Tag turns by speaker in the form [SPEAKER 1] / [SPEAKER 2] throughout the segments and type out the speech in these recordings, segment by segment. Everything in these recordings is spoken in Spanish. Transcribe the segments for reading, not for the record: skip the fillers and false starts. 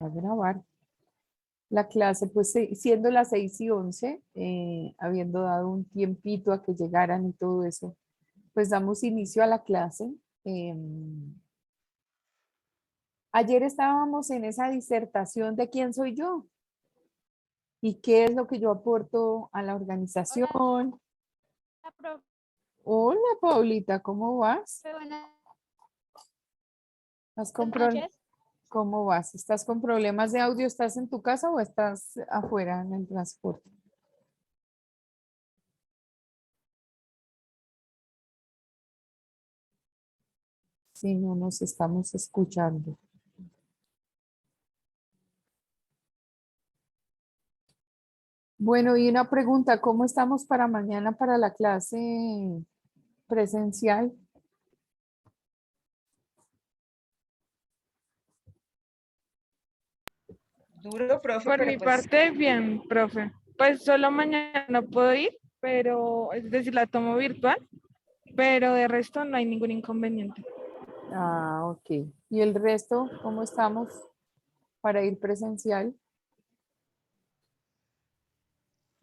[SPEAKER 1] a grabar la clase, pues siendo las 6:11, habiendo dado un tiempito a que llegaran y todo eso, pues damos inicio a la clase. Ayer estábamos en esa disertación de quién soy yo y qué es lo que yo aporto a la organización.
[SPEAKER 2] Hola, profe,
[SPEAKER 1] Hola, Paulita, ¿cómo vas?
[SPEAKER 2] buenas
[SPEAKER 1] ¿Estás con
[SPEAKER 2] noches.
[SPEAKER 1] ¿Cómo vas? ¿Estás con problemas de audio? ¿Estás en tu casa o estás afuera en el transporte? Sí, no nos estamos escuchando. Bueno, y una pregunta, ¿cómo estamos para mañana para la clase presencial?
[SPEAKER 3] Duro, profe,
[SPEAKER 4] Por
[SPEAKER 3] pero
[SPEAKER 4] mi
[SPEAKER 3] pues
[SPEAKER 4] parte, bien, profe. Pues solo mañana no puedo ir, pero es decir, la tomo virtual, pero de resto no hay ningún inconveniente.
[SPEAKER 1] Ah, ok. ¿Y el resto, cómo estamos para ir presencial?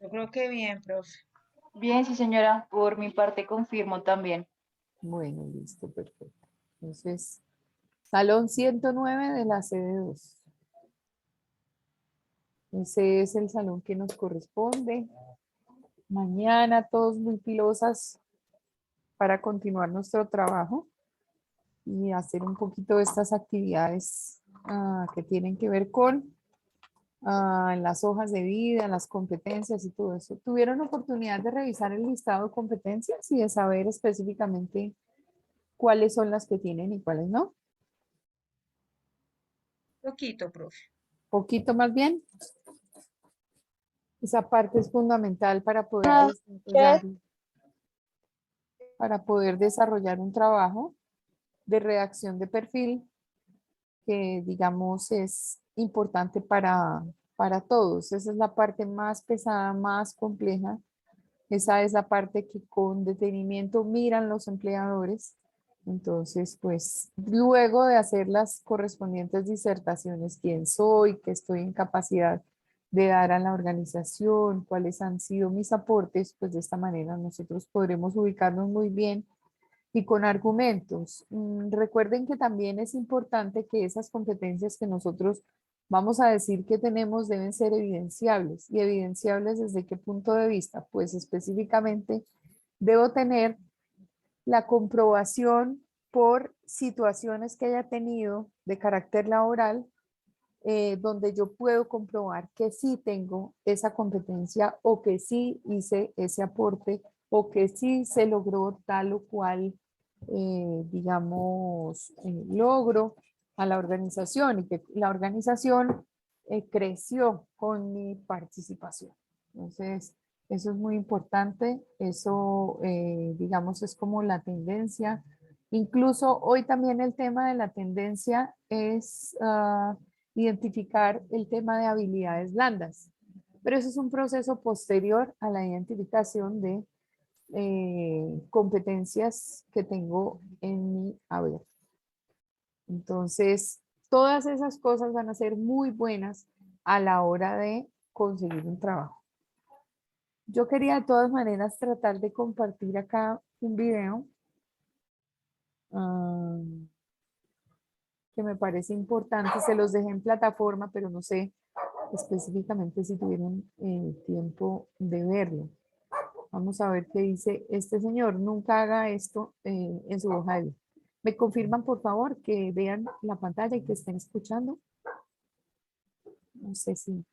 [SPEAKER 3] yo creo que bien, profe.
[SPEAKER 5] Bien, sí, señora. Por mi parte confirmo también.
[SPEAKER 1] Bueno, listo, perfecto. Entonces, salón 109 de la sede 2. Ese es el salón que nos corresponde. Mañana todos muy pilosas para continuar nuestro trabajo y hacer un poquito de estas actividades que tienen que ver con las hojas de vida, las competencias y todo eso. ¿Tuvieron oportunidad de revisar el listado de competencias y de saber específicamente cuáles son las que tienen y cuáles no?
[SPEAKER 3] Poquito, profe.
[SPEAKER 1] Poquito más bien. Esa parte es fundamental para poder desarrollar un trabajo de redacción de perfil que, digamos, es importante para todos. Esa es la parte más pesada, más compleja. Esa es la parte que con detenimiento miran los empleadores. Entonces, pues, luego de hacer las correspondientes disertaciones, quién soy, qué estoy en capacidad de dar a la organización, cuáles han sido mis aportes, pues de esta manera nosotros podremos ubicarnos muy bien y con argumentos. Recuerden que también es importante que esas competencias que nosotros vamos a decir que tenemos deben ser evidenciables. ¿Y evidenciables desde qué punto de vista? Pues específicamente debo tener la comprobación por situaciones que haya tenido de carácter laboral, donde yo puedo comprobar que sí tengo esa competencia o que sí hice ese aporte o que sí se logró tal o cual, digamos, logro a la organización y que la organización creció con mi participación. Entonces, eso es muy importante, eso, digamos, es como la tendencia. Incluso hoy también el tema de la tendencia es identificar el tema de habilidades blandas, pero eso es un proceso posterior a la identificación de competencias que tengo en mi haber. Entonces, todas esas cosas van a ser muy buenas a la hora de conseguir un trabajo. Yo quería de todas maneras tratar de compartir acá un video que me parece importante. Se los dejé en plataforma, pero no sé específicamente si tuvieron tiempo de verlo. Vamos a ver qué dice este señor. Nunca haga esto en su hoja de vida. ¿Me confirman, por favor, que vean la pantalla y que estén escuchando? No sé si...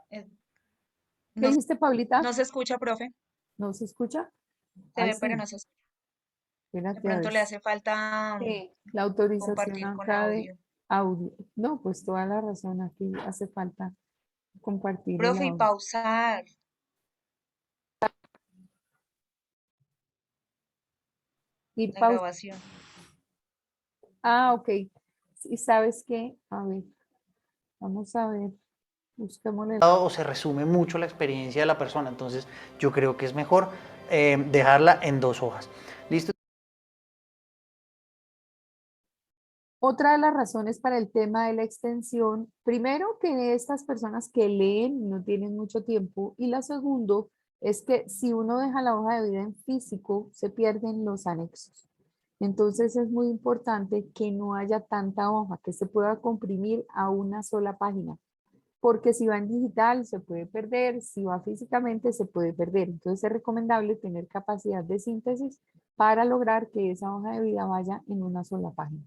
[SPEAKER 3] Eh,
[SPEAKER 1] ¿Qué
[SPEAKER 3] No,
[SPEAKER 1] dijiste, Paulita?
[SPEAKER 3] no se escucha, profe.
[SPEAKER 1] ¿No se escucha?
[SPEAKER 3] Se
[SPEAKER 1] Ay,
[SPEAKER 3] ve, pero
[SPEAKER 1] sí.
[SPEAKER 3] no se escucha. De
[SPEAKER 1] Espérate a ver.
[SPEAKER 3] pronto le hace falta
[SPEAKER 1] La autorización
[SPEAKER 3] compartir con
[SPEAKER 1] acá de
[SPEAKER 3] audio.
[SPEAKER 1] audio. No, pues toda la razón. Aquí hace falta compartir el
[SPEAKER 3] Profe, y
[SPEAKER 1] audio.
[SPEAKER 3] pausar
[SPEAKER 1] Ir
[SPEAKER 3] la
[SPEAKER 1] pausa.
[SPEAKER 3] grabación.
[SPEAKER 1] Ah, ok. ¿Y sabes qué? A ver, vamos a ver. Busquémosle.
[SPEAKER 6] O se resume mucho la experiencia de la persona, entonces yo creo que es mejor dejarla en 2 hojas. ¿Listo?
[SPEAKER 1] Otra de las razones para el tema de la extensión, primero que estas personas que leen no tienen mucho tiempo, y la segundo es que si uno deja la hoja de vida en físico, se pierden los anexos. Entonces es muy importante que no haya tanta hoja, que se pueda comprimir a una sola página, porque si va en digital se puede perder, si va físicamente se puede perder. Entonces es recomendable tener capacidad de síntesis para lograr que esa hoja de vida vaya en una sola página.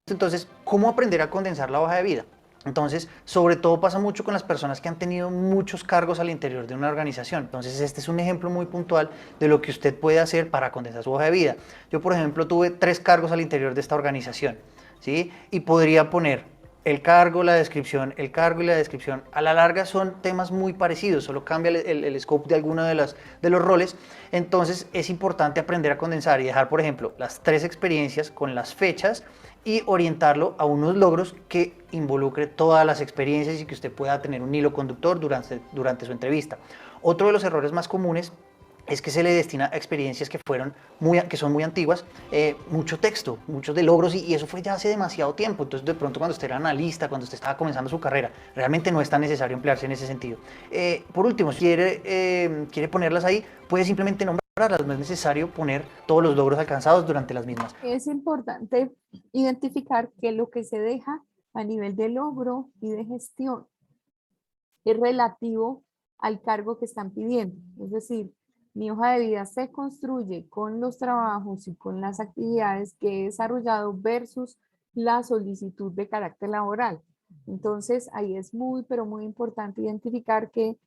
[SPEAKER 6] Entonces, ¿cómo aprender a condensar la hoja de vida? Entonces, sobre todo pasa mucho con las personas que han tenido muchos cargos al interior de una organización. Entonces, este es un ejemplo muy puntual de lo que usted puede hacer para condensar su hoja de vida. Yo, por ejemplo, tuve 3 cargos al interior de esta organización, ¿sí? Y podría poner el cargo, la descripción, el cargo y la descripción. A la larga son temas muy parecidos, solo cambia el scope de alguno de los roles. Entonces, es importante aprender a condensar y dejar, por ejemplo, las 3 experiencias con las fechas y orientarlo a unos logros que involucre todas las experiencias y que usted pueda tener un hilo conductor durante su entrevista. Otro de los errores más comunes es que se le destina a experiencias que son muy antiguas, mucho texto, muchos de logros, y eso fue ya hace demasiado tiempo. Entonces, de pronto, cuando usted era analista, cuando usted estaba comenzando su carrera, realmente no es tan necesario emplearse en ese sentido. Por último, si quiere ponerlas ahí, puede simplemente nombrarlas, no es necesario poner todos los logros alcanzados durante las mismas.
[SPEAKER 1] Es importante identificar que lo que se deja a nivel de logro y de gestión es relativo al cargo que están pidiendo. Es decir, mi hoja de vida se construye con los trabajos y con las actividades que he desarrollado versus la solicitud de carácter laboral. Entonces, ahí es muy, pero muy importante identificar que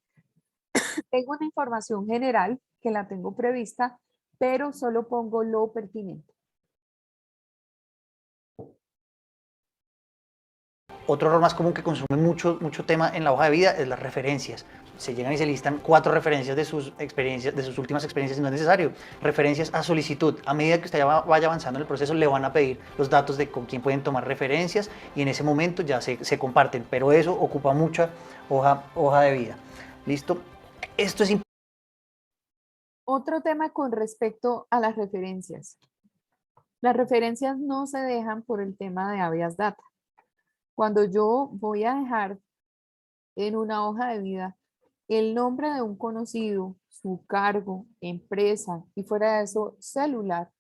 [SPEAKER 1] tengo una información general que la tengo prevista, pero solo pongo lo pertinente.
[SPEAKER 6] Otro error más común que consume mucho tema en la hoja de vida es las referencias. Se llegan y se listan 4 referencias de sus experiencias, de sus últimas experiencias, y no es necesario. Referencias a solicitud. A medida que usted vaya avanzando en el proceso, le van a pedir los datos de con quién pueden tomar referencias, y en ese momento ya se comparten, pero eso ocupa mucha hoja de vida. ¿Listo? Esto es importante.
[SPEAKER 1] Otro tema con respecto a las referencias. Las referencias no se dejan por el tema de habeas data. Cuando yo voy a dejar en una hoja de vida el nombre de un conocido, su cargo, empresa y fuera de eso celular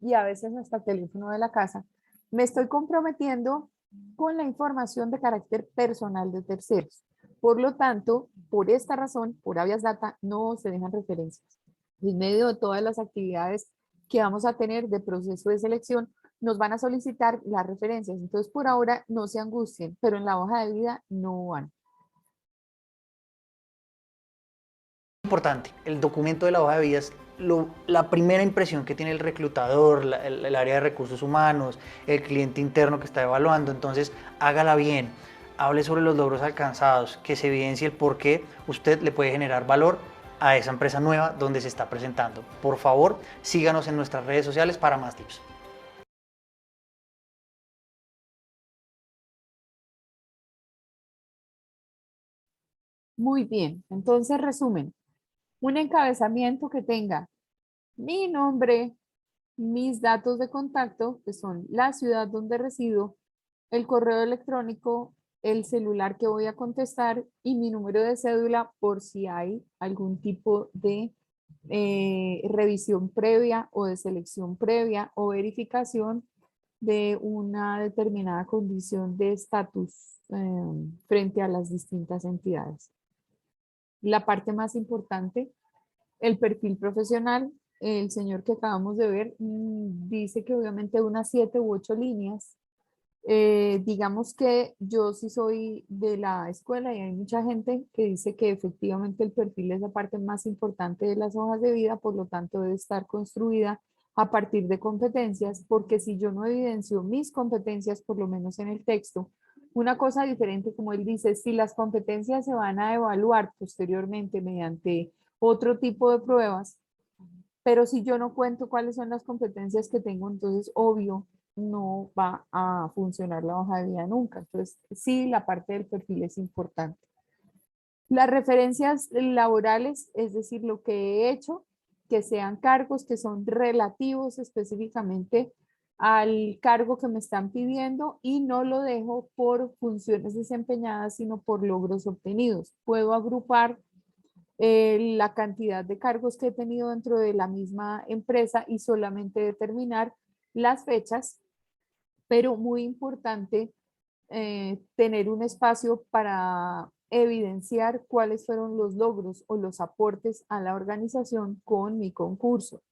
[SPEAKER 1] y a veces hasta teléfono de la casa, me estoy comprometiendo con la información de carácter personal de terceros. Por lo tanto, por esta razón, por habeas data, no se dejan referencias. En medio de todas las actividades que vamos a tener de proceso de selección, nos van a solicitar las referencias. Entonces, por ahora, no se angustien, pero en la hoja de vida no van.
[SPEAKER 6] Importante, el documento de la hoja de vida es la primera impresión que tiene el reclutador, el área de recursos humanos, el cliente interno que está evaluando. Entonces, hágala bien, hable sobre los logros alcanzados, que se evidencie el por qué usted le puede generar valor a esa empresa nueva donde se está presentando. Por favor, síganos en nuestras redes sociales para más tips.
[SPEAKER 1] Muy bien, entonces resumen. Un encabezamiento que tenga mi nombre, mis datos de contacto, que son la ciudad donde resido, el correo electrónico, el celular que voy a contestar y mi número de cédula por si hay algún tipo de revisión previa o de selección previa o verificación de una determinada condición de estatus frente a las distintas entidades. La parte más importante, el perfil profesional. El señor que acabamos de ver dice que obviamente unas 7 u 8 líneas. Digamos que yo sí soy de la escuela y hay mucha gente que dice que efectivamente el perfil es la parte más importante de las hojas de vida, por lo tanto debe estar construida a partir de competencias, porque si yo no evidencio mis competencias, por lo menos en el texto, una cosa diferente, como él dice, si las competencias se van a evaluar posteriormente mediante otro tipo de pruebas, pero si yo no cuento cuáles son las competencias que tengo, entonces obvio no va a funcionar la hoja de vida nunca. Entonces sí, la parte del perfil es importante. Las referencias laborales, es decir, lo que he hecho, que sean cargos que son relativos específicamente al cargo que me están pidiendo y no lo dejo por funciones desempeñadas, sino por logros obtenidos. Puedo agrupar la cantidad de cargos que he tenido dentro de la misma empresa y solamente determinar las fechas, pero muy importante tener un espacio para evidenciar cuáles fueron los logros o los aportes a la organización con mi concurso.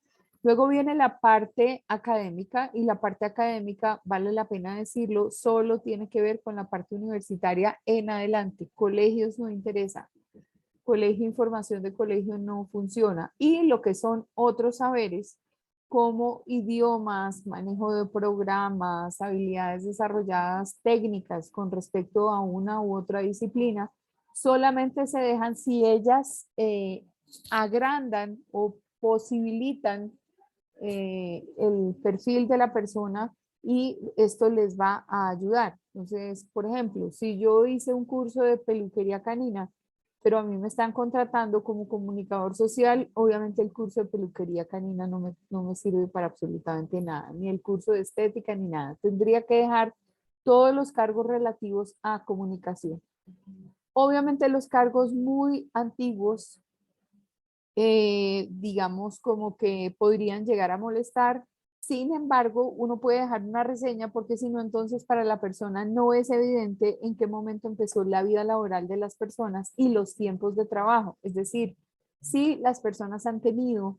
[SPEAKER 1] Luego viene la parte académica y la parte académica, vale la pena decirlo, solo tiene que ver con la parte universitaria en adelante. Colegios no interesa. Colegio, información de colegio no funciona. Y lo que son otros saberes como idiomas, manejo de programas, habilidades desarrolladas técnicas con respecto a una u otra disciplina, solamente se dejan si ellas agrandan o posibilitan el perfil de la persona y esto les va a ayudar. Entonces, por ejemplo, si yo hice un curso de peluquería canina, pero a mí me están contratando como comunicador social, obviamente el curso de peluquería canina no me sirve para absolutamente nada, ni el curso de estética ni nada. Tendría que dejar todos los cargos relativos a comunicación. Obviamente los cargos muy antiguos, digamos como que podrían llegar a molestar. Sin embargo, uno puede dejar una reseña porque si no, entonces para la persona no es evidente en qué momento empezó la vida laboral de las personas y los tiempos de trabajo. Es decir, si las personas han tenido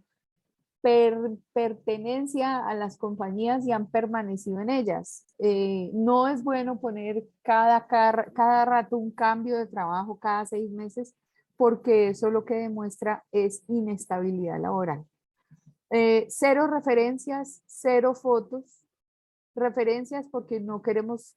[SPEAKER 1] pertenencia a las compañías y han permanecido en ellas. No es bueno poner cada rato un cambio de trabajo cada 6 meses porque eso lo que demuestra es inestabilidad laboral. Cero referencias, cero fotos. Referencias porque no queremos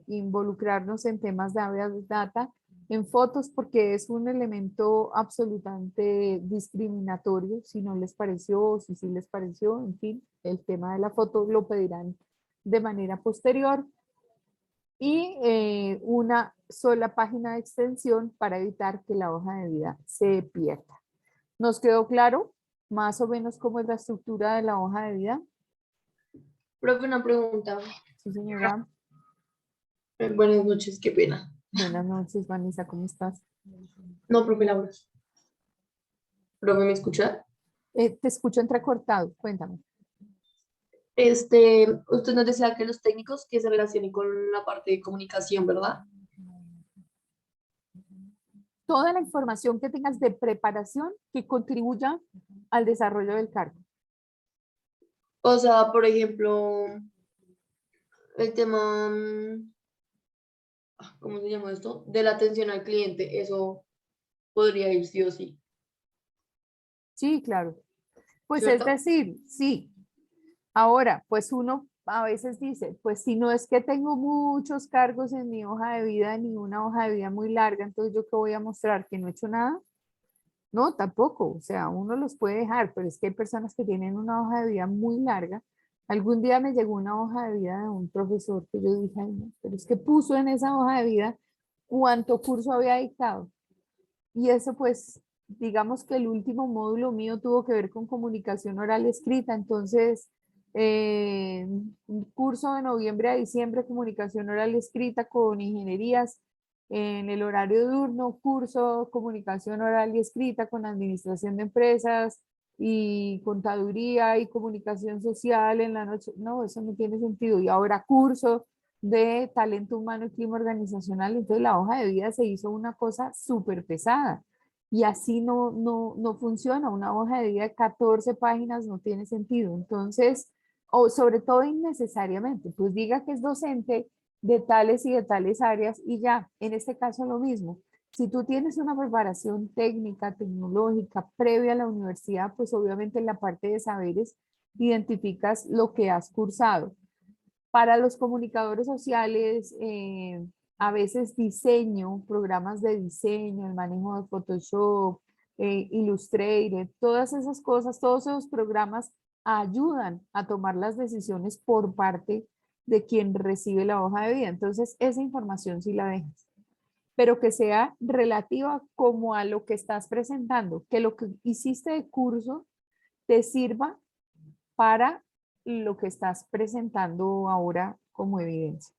[SPEAKER 1] involucrarnos en temas de habeas data, en fotos porque es un elemento absolutamente discriminatorio, si no les pareció o si sí les pareció, en fin, el tema de la foto lo pedirán de manera posterior y una sola página de extensión para evitar que la hoja de vida se pierda. ¿Nos quedó claro más o menos cómo es la estructura de la hoja de vida?
[SPEAKER 7] Profe, una pregunta.
[SPEAKER 1] Sí, señora.
[SPEAKER 7] Buenas noches, qué pena.
[SPEAKER 1] Buenas noches, Vanessa, ¿cómo estás?
[SPEAKER 7] No, profe Laura. Profe, ¿me escucha?
[SPEAKER 1] Te escucho entrecortado, cuéntame.
[SPEAKER 7] Usted nos decía que los técnicos que se relacionen con la parte de comunicación, ¿verdad?
[SPEAKER 1] Toda la información que tengas de preparación que contribuya al desarrollo del cargo.
[SPEAKER 7] O sea, por ejemplo, el tema, ¿cómo se llama esto? De la atención al cliente, eso podría ir sí o sí.
[SPEAKER 1] Sí, claro. Pues es
[SPEAKER 7] ¿Cierto?
[SPEAKER 1] decir, sí. Ahora, pues uno a veces dice, pues si no es que tengo muchos cargos en mi hoja de vida, ni una hoja de vida muy larga, entonces yo qué voy a mostrar, que no he hecho nada. No, tampoco, o sea, uno los puede dejar, pero es que hay personas que tienen una hoja de vida muy larga. Algún día me llegó una hoja de vida de un profesor que yo dije, ay, no, pero es que puso en esa hoja de vida cuánto curso había dictado. Y eso pues, digamos que el último módulo mío tuvo que ver con comunicación oral escrita, entonces, un curso de noviembre a diciembre, comunicación oral escrita con ingenierías, en el horario diurno, curso comunicación oral y escrita con administración de empresas y contaduría y comunicación social en la noche. No, eso no tiene sentido. Y ahora curso de talento humano y clima organizacional. Entonces la hoja de vida se hizo una cosa súper pesada. Y así no funciona. Una hoja de vida de 14 páginas no tiene sentido. Entonces, o sobre todo innecesariamente, pues diga que es docente de tales y de tales áreas y ya, en este caso lo mismo. Si tú tienes una preparación técnica, tecnológica previa a la universidad, pues obviamente en la parte de saberes identificas lo que has cursado. Para los comunicadores sociales, a veces diseño, programas de diseño, el manejo de Photoshop, Illustrator, todas esas cosas, todos esos programas ayudan a tomar las decisiones por parte de quien recibe la hoja de vida. Entonces, esa información sí la dejas, pero que sea relativa como a lo que estás presentando, que lo que hiciste de curso te sirva para lo que estás presentando ahora como evidencia.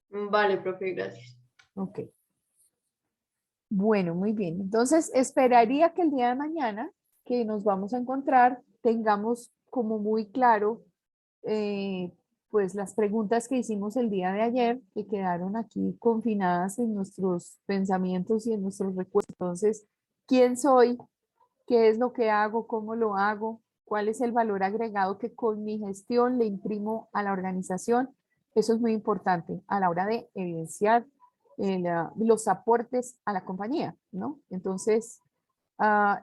[SPEAKER 7] Vale, profe, gracias.
[SPEAKER 1] Ok. Bueno, muy bien. Entonces, esperaría que el día de mañana que nos vamos a encontrar tengamos como muy claro pues las preguntas que hicimos el día de ayer, que quedaron aquí confinadas en nuestros pensamientos y en nuestros recuerdos. Entonces, ¿quién soy? ¿Qué es lo que hago? ¿Cómo lo hago? ¿Cuál es el valor agregado que con mi gestión le imprimo a la organización? Eso es muy importante a la hora de evidenciar los aportes a la compañía, ¿no? Entonces,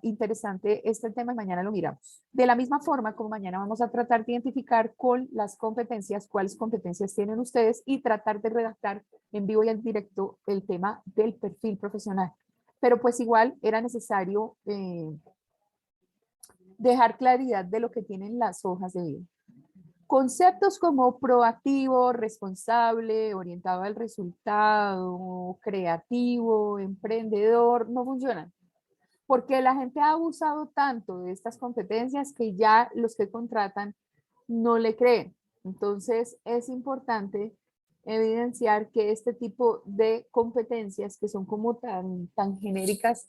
[SPEAKER 1] interesante este tema y mañana lo miramos. De la misma forma como mañana vamos a tratar de identificar con las competencias, cuáles competencias tienen ustedes y tratar de redactar en vivo y en directo el tema del perfil profesional. Pero pues igual era necesario dejar claridad de lo que tienen las hojas de vida. Conceptos como proactivo, responsable, orientado al resultado, creativo, emprendedor, no funcionan. Porque la gente ha abusado tanto de estas competencias que ya los que contratan no le creen. Entonces es importante evidenciar que este tipo de competencias que son como tan genéricas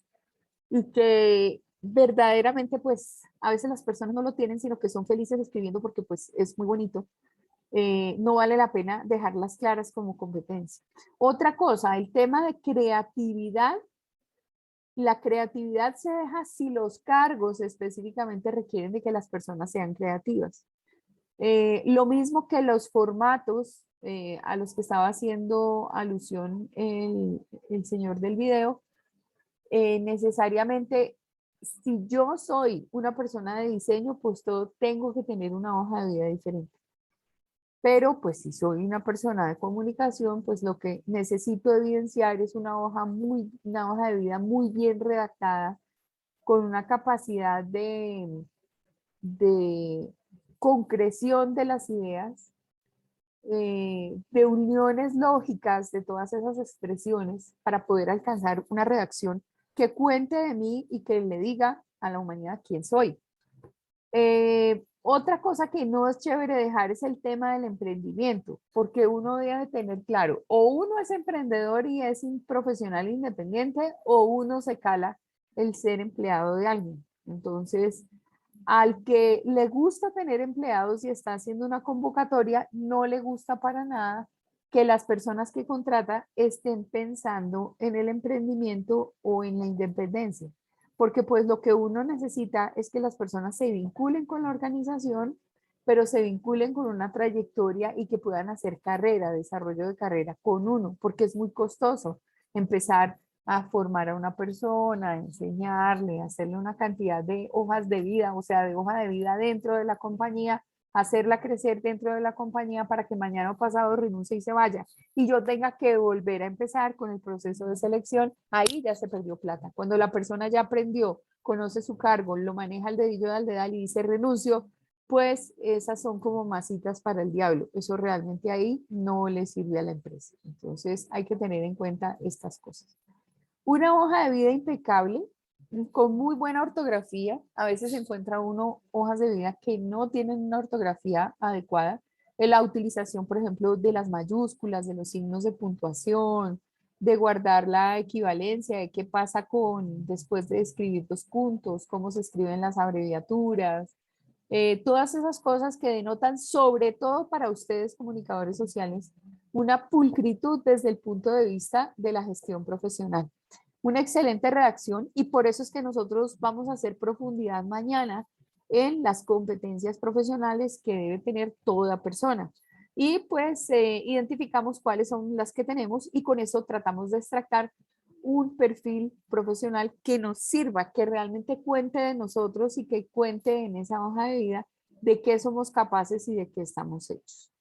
[SPEAKER 1] y que verdaderamente pues a veces las personas no lo tienen, sino que son felices escribiendo porque pues es muy bonito. No vale la pena dejarlas claras como competencia. Otra cosa, el tema de creatividad. La creatividad se deja si los cargos específicamente requieren de que las personas sean creativas. Lo mismo que los formatos a los que estaba haciendo alusión el señor del video, necesariamente si yo soy una persona de diseño, pues todo tengo que tener una hoja de vida diferente. Pero pues si soy una persona de comunicación, pues lo que necesito evidenciar es una hoja de vida muy bien redactada, con una capacidad de concreción de las ideas, de uniones lógicas de todas esas expresiones para poder alcanzar una redacción que cuente de mí y que le diga a la humanidad quién soy. Otra cosa que no es chévere dejar es el tema del emprendimiento, porque uno debe tener claro, o uno es emprendedor y es un profesional independiente, o uno se cala el ser empleado de alguien. Entonces, al que le gusta tener empleados y está haciendo una convocatoria, no le gusta para nada que las personas que contrata estén pensando en el emprendimiento o en la independencia. Porque pues lo que uno necesita es que las personas se vinculen con la organización, pero se vinculen con una trayectoria y que puedan hacer carrera, desarrollo de carrera con uno, porque es muy costoso empezar a formar a una persona, a enseñarle, a hacerle una cantidad de hojas de vida, o sea, de hoja de vida dentro de la compañía, hacerla crecer dentro de la compañía para que mañana o pasado renuncie y se vaya. Y yo tenga que volver a empezar con el proceso de selección, ahí ya se perdió plata. Cuando la persona ya aprendió, conoce su cargo, lo maneja al dedillo del dedal y dice renuncio, pues esas son como masitas para el diablo. Eso realmente ahí no le sirve a la empresa. Entonces hay que tener en cuenta estas cosas. Una hoja de vida impecable, con muy buena ortografía. A veces se encuentra uno hojas de vida que no tienen una ortografía adecuada. La utilización, por ejemplo, de las mayúsculas, de los signos de puntuación, de guardar la equivalencia, de qué pasa con después de escribir dos puntos, cómo se escriben las abreviaturas, todas esas cosas que denotan, sobre todo para ustedes comunicadores sociales, una pulcritud desde el punto de vista de la gestión profesional. Una excelente redacción y por eso es que nosotros vamos a hacer profundidad mañana en las competencias profesionales que debe tener toda persona. Y pues identificamos cuáles son las que tenemos y con eso tratamos de extractar un perfil profesional que nos sirva, que realmente cuente de nosotros y que cuente en esa hoja de vida de qué somos capaces y de qué estamos hechos.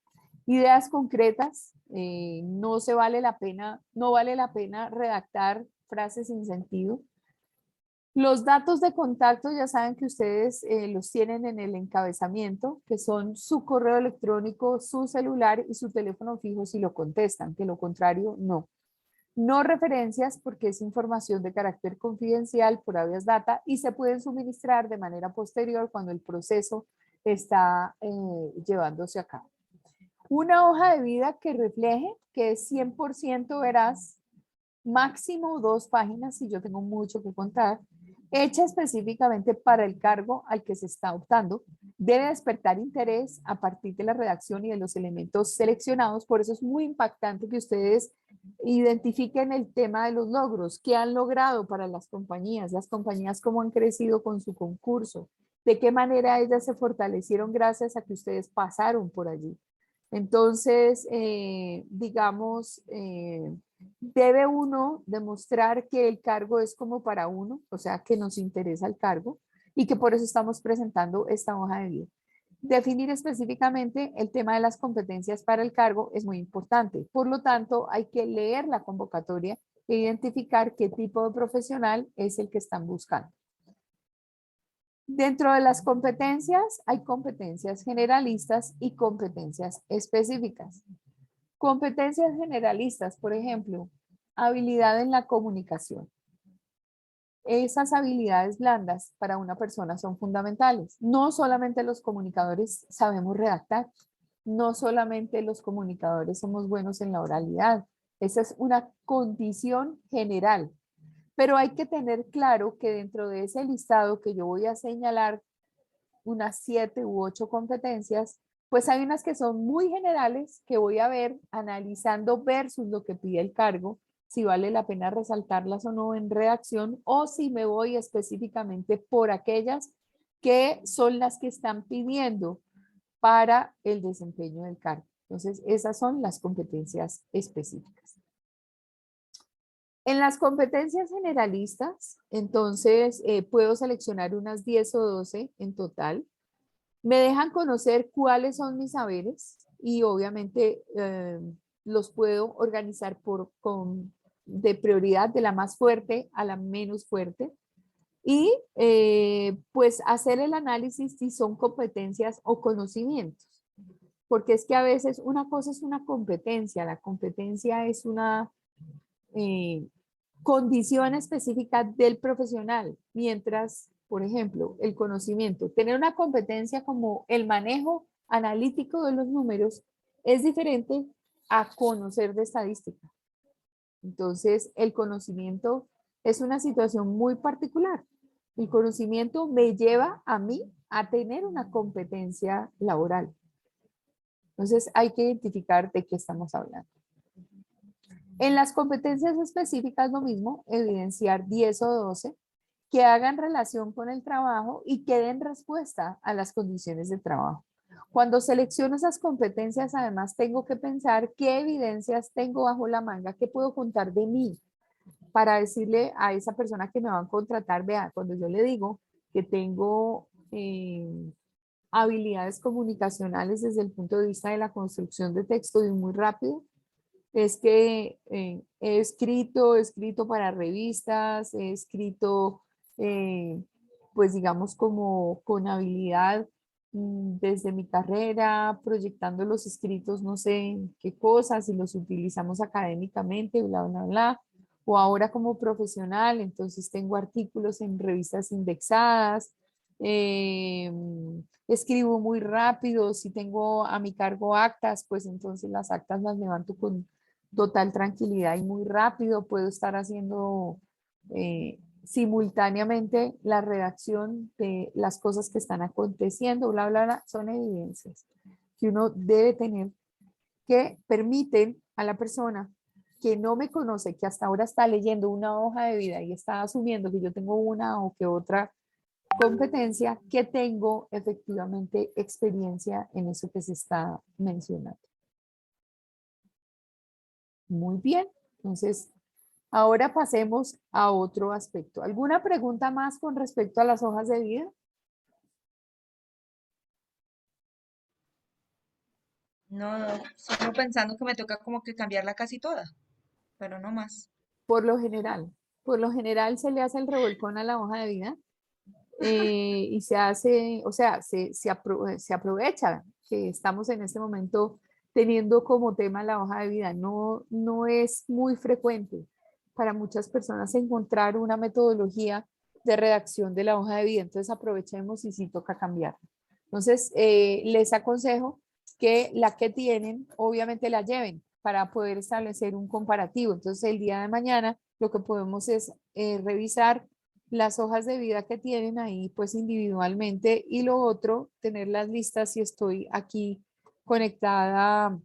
[SPEAKER 1] Ideas concretas, no vale la pena redactar frases sin sentido. Los datos de contacto ya saben que ustedes los tienen en el encabezamiento, que son su correo electrónico, su celular y su teléfono fijo si lo contestan, que lo contrario no. No referencias porque es información de carácter confidencial por habeas data y se pueden suministrar de manera posterior cuando el proceso está llevándose a cabo. Una hoja de vida que refleje que es 100% veraz, máximo 2 páginas, si yo tengo mucho que contar, hecha específicamente para el cargo al que se está optando, debe despertar interés a partir de la redacción y de los elementos seleccionados. Por eso es muy impactante que ustedes identifiquen el tema de los logros, qué han logrado para las compañías cómo han crecido con su concurso, de qué manera ellas se fortalecieron gracias a que ustedes pasaron por allí. Entonces, digamos, debe uno demostrar que el cargo es como para uno, o sea, que nos interesa el cargo y que por eso estamos presentando esta hoja de vida. Definir específicamente el tema de las competencias para el cargo es muy importante. Por lo tanto, hay que leer la convocatoria e identificar qué tipo de profesional es el que están buscando. Dentro de las competencias hay competencias generalistas y competencias específicas. Competencias generalistas, por ejemplo, habilidad en la comunicación. Esas habilidades blandas para una persona son fundamentales. No solamente los comunicadores sabemos redactar, no solamente los comunicadores somos buenos en la oralidad. Esa es una condición general. Pero hay que tener claro que dentro de ese listado que yo voy a señalar unas 7 u 8 competencias, pues hay unas que son muy generales que voy a ver analizando versus lo que pide el cargo, si vale la pena resaltarlas o no en redacción o si me voy específicamente por aquellas que son las que están pidiendo para el desempeño del cargo. Entonces, esas son las competencias específicas. En las competencias generalistas, entonces puedo seleccionar unas 10 o 12 en total. Me dejan conocer cuáles son mis saberes y obviamente los puedo organizar de prioridad de la más fuerte a la menos fuerte. Y pues hacer el análisis si son competencias o conocimientos. Porque es que a veces una cosa es una competencia, la competencia es una condición específica del profesional, mientras, por ejemplo, el conocimiento, tener una competencia como el manejo analítico de los números es diferente a conocer de estadística. Entonces, el conocimiento es una situación muy particular. El conocimiento me lleva a mí a tener una competencia laboral. Entonces, hay que identificar de qué estamos hablando. En las competencias específicas lo mismo, evidenciar 10 o 12 que hagan relación con el trabajo y que den respuesta a las condiciones de trabajo. Cuando selecciono esas competencias, además tengo que pensar qué evidencias tengo bajo la manga, qué puedo contar de mí para decirle a esa persona que me va a contratar, vea, cuando yo le digo que tengo habilidades comunicacionales desde el punto de vista de la construcción de texto y muy rápido, es que he escrito para revistas, he escrito, pues digamos, como con habilidad desde mi carrera, proyectando los escritos, no sé qué cosas, y los utilizamos académicamente, bla, bla, bla. O ahora como profesional, entonces tengo artículos en revistas indexadas, escribo muy rápido, si tengo a mi cargo actas, pues entonces las actas las levanto con total tranquilidad y muy rápido. Puedo estar haciendo simultáneamente la redacción de las cosas que están aconteciendo, bla, bla, bla. Son evidencias que uno debe tener que permiten a la persona que no me conoce, que hasta ahora está leyendo una hoja de vida y está asumiendo que yo tengo una o que otra competencia, que tengo efectivamente experiencia en eso que se está mencionando. Muy bien, entonces ahora pasemos a otro aspecto. ¿Alguna pregunta más con respecto a las hojas de vida?
[SPEAKER 3] No, solo pensando que me toca como que cambiarla casi toda, pero no más.
[SPEAKER 1] Por lo general se le hace el revolcón a la hoja de vida y se hace, o sea, se aprovecha que estamos en este momento teniendo como tema la hoja de vida. No, no es muy frecuente para muchas personas encontrar una metodología de redacción de la hoja de vida. Entonces aprovechemos y sí toca cambiar. Entonces les aconsejo que la que tienen, obviamente la lleven para poder establecer un comparativo. Entonces el día de mañana lo que podemos es revisar las hojas de vida que tienen ahí pues individualmente y lo otro, tener las listas si estoy aquí conectada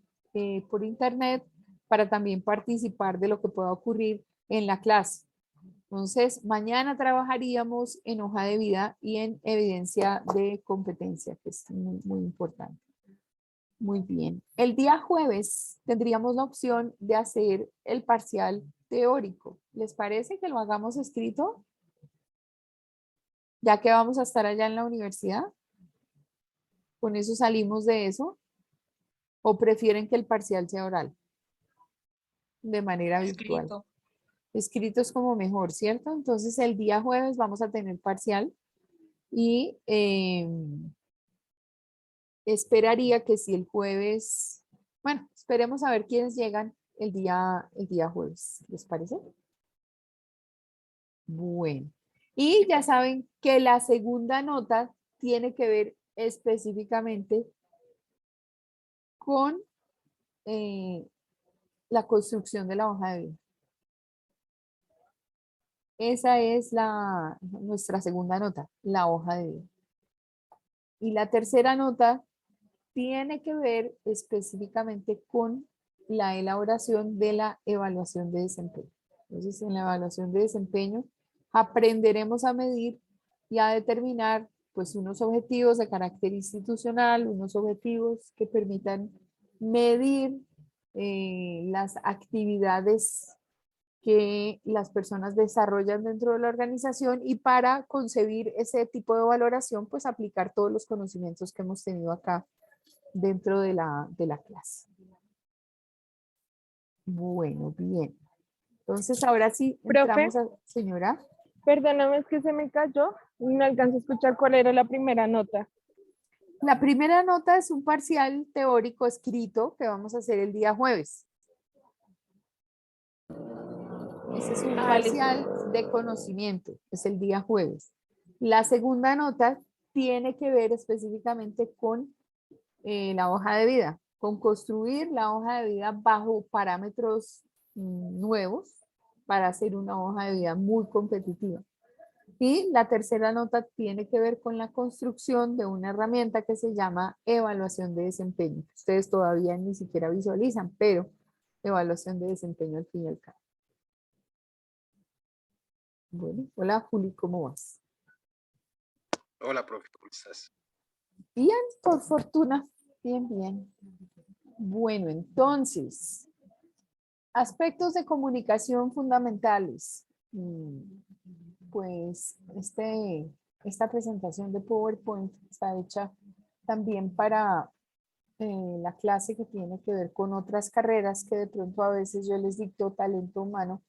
[SPEAKER 1] por internet para también participar de lo que pueda ocurrir en la clase. Entonces, mañana trabajaríamos en hoja de vida y en evidencia de competencia, que es muy, muy importante. Muy bien. El día jueves tendríamos la opción de hacer el parcial teórico. ¿Les parece que lo hagamos escrito? Ya que vamos a estar allá en la universidad. ¿Con eso salimos de eso? ¿O prefieren que el parcial sea oral? De manera virtual.
[SPEAKER 3] Escrito.
[SPEAKER 1] Escrito es como mejor, ¿cierto? Entonces el día jueves vamos a tener parcial y esperaría que si el jueves, bueno, esperemos a ver quiénes llegan el día jueves, ¿les parece? Bueno, y ya saben que la segunda nota tiene que ver específicamente con la construcción de la hoja de vida. Esa es nuestra segunda nota, la hoja de vida. Y la tercera nota tiene que ver específicamente con la elaboración de la evaluación de desempeño. Entonces, en la evaluación de desempeño aprenderemos a medir y a determinar pues unos objetivos de carácter institucional, unos objetivos que permitan medir las actividades que las personas desarrollan dentro de la organización y para concebir ese tipo de valoración, pues aplicar todos los conocimientos que hemos tenido acá dentro de la clase. Bueno, bien. Entonces, ahora sí,
[SPEAKER 4] Profe.
[SPEAKER 1] entramos a... Señora.
[SPEAKER 4] Perdóname, es que se me cayó. No alcanzo a escuchar cuál era la primera nota.
[SPEAKER 1] La primera nota es un parcial teórico escrito que vamos a hacer el día jueves. Ese es un parcial de conocimiento, es el día jueves. La segunda nota tiene que ver específicamente con la hoja de vida, con construir la hoja de vida bajo parámetros nuevos para hacer una hoja de vida muy competitiva. Y la tercera nota tiene que ver con la construcción de una herramienta que se llama evaluación de desempeño. Ustedes todavía ni siquiera visualizan, pero evaluación de desempeño al fin y al cabo. Bueno, hola Juli, ¿cómo vas?
[SPEAKER 8] Hola, profe, ¿cómo estás?
[SPEAKER 1] Bien, por fortuna. Bien, bien. Bueno, entonces, aspectos de comunicación fundamentales. Pues esta presentación de PowerPoint está hecha también para la clase que tiene que ver con otras carreras que de pronto a veces yo les dicto talento humano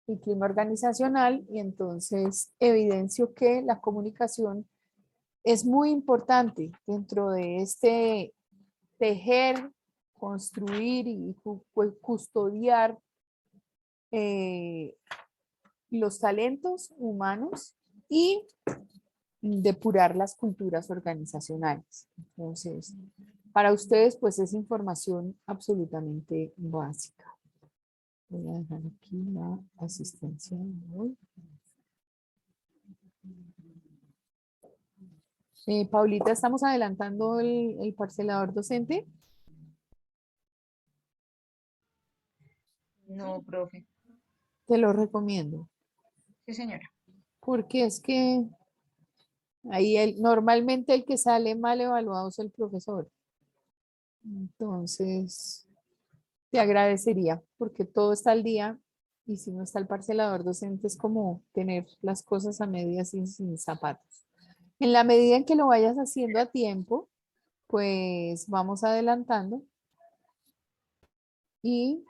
[SPEAKER 1] y clima organizacional y entonces evidencio que la comunicación es muy importante dentro de este tejer, construir y custodiar los talentos humanos y depurar las culturas organizacionales. Entonces, para ustedes, pues es información absolutamente básica. Voy a dejar aquí la asistencia de hoy. Paulita, estamos adelantando el parcelador docente.
[SPEAKER 3] No, profe.
[SPEAKER 1] Te lo recomiendo.
[SPEAKER 3] Sí, señora.
[SPEAKER 1] Porque es que ahí normalmente el que sale mal evaluado es el profesor. Entonces, te agradecería porque todo está al día y si no está el parcelador docente es como tener las cosas a medias y sin zapatos. En la medida en que lo vayas haciendo a tiempo, pues vamos adelantando y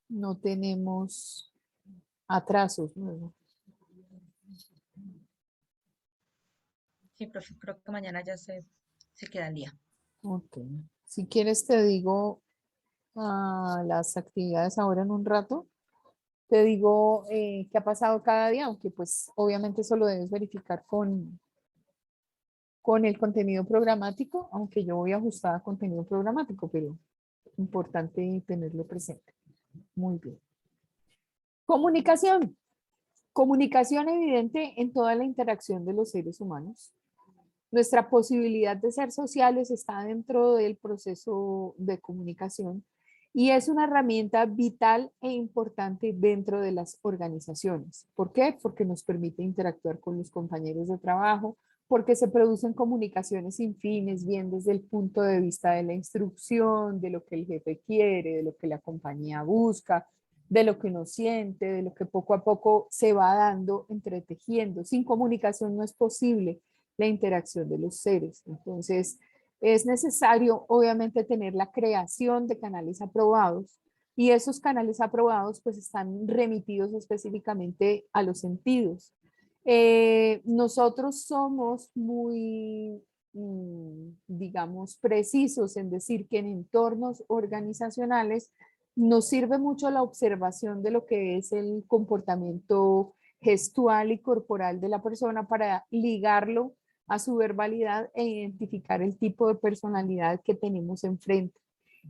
[SPEAKER 1] no tenemos atrasos. ¿No?
[SPEAKER 3] Sí, profe, creo que mañana ya se queda el día.
[SPEAKER 1] Ok. Si quieres te digo las actividades ahora en un rato. Te digo qué ha pasado cada día, aunque pues obviamente eso lo debes verificar con el contenido programático, aunque yo voy ajustada a contenido programático, pero importante tenerlo presente. Muy bien. Comunicación. Comunicación evidente en toda la interacción de los seres humanos. Nuestra posibilidad de ser sociales está dentro del proceso de comunicación y es una herramienta vital e importante dentro de las organizaciones. ¿Por qué? Porque nos permite interactuar con los compañeros de trabajo, porque se producen comunicaciones sin fines, bien desde el punto de vista de la instrucción, de lo que el jefe quiere, de lo que la compañía busca, de lo que uno siente, de lo que poco a poco se va dando, entretejiendo. Sin comunicación no es posible la interacción de los seres. Entonces, es necesario, obviamente, tener la creación de canales aprobados y esos canales aprobados pues están remitidos específicamente a los sentidos. Nosotros somos muy, digamos, precisos en decir que en entornos organizacionales nos sirve mucho la observación de lo que es el comportamiento gestual y corporal de la persona para ligarlo a su verbalidad e identificar el tipo de personalidad que tenemos enfrente,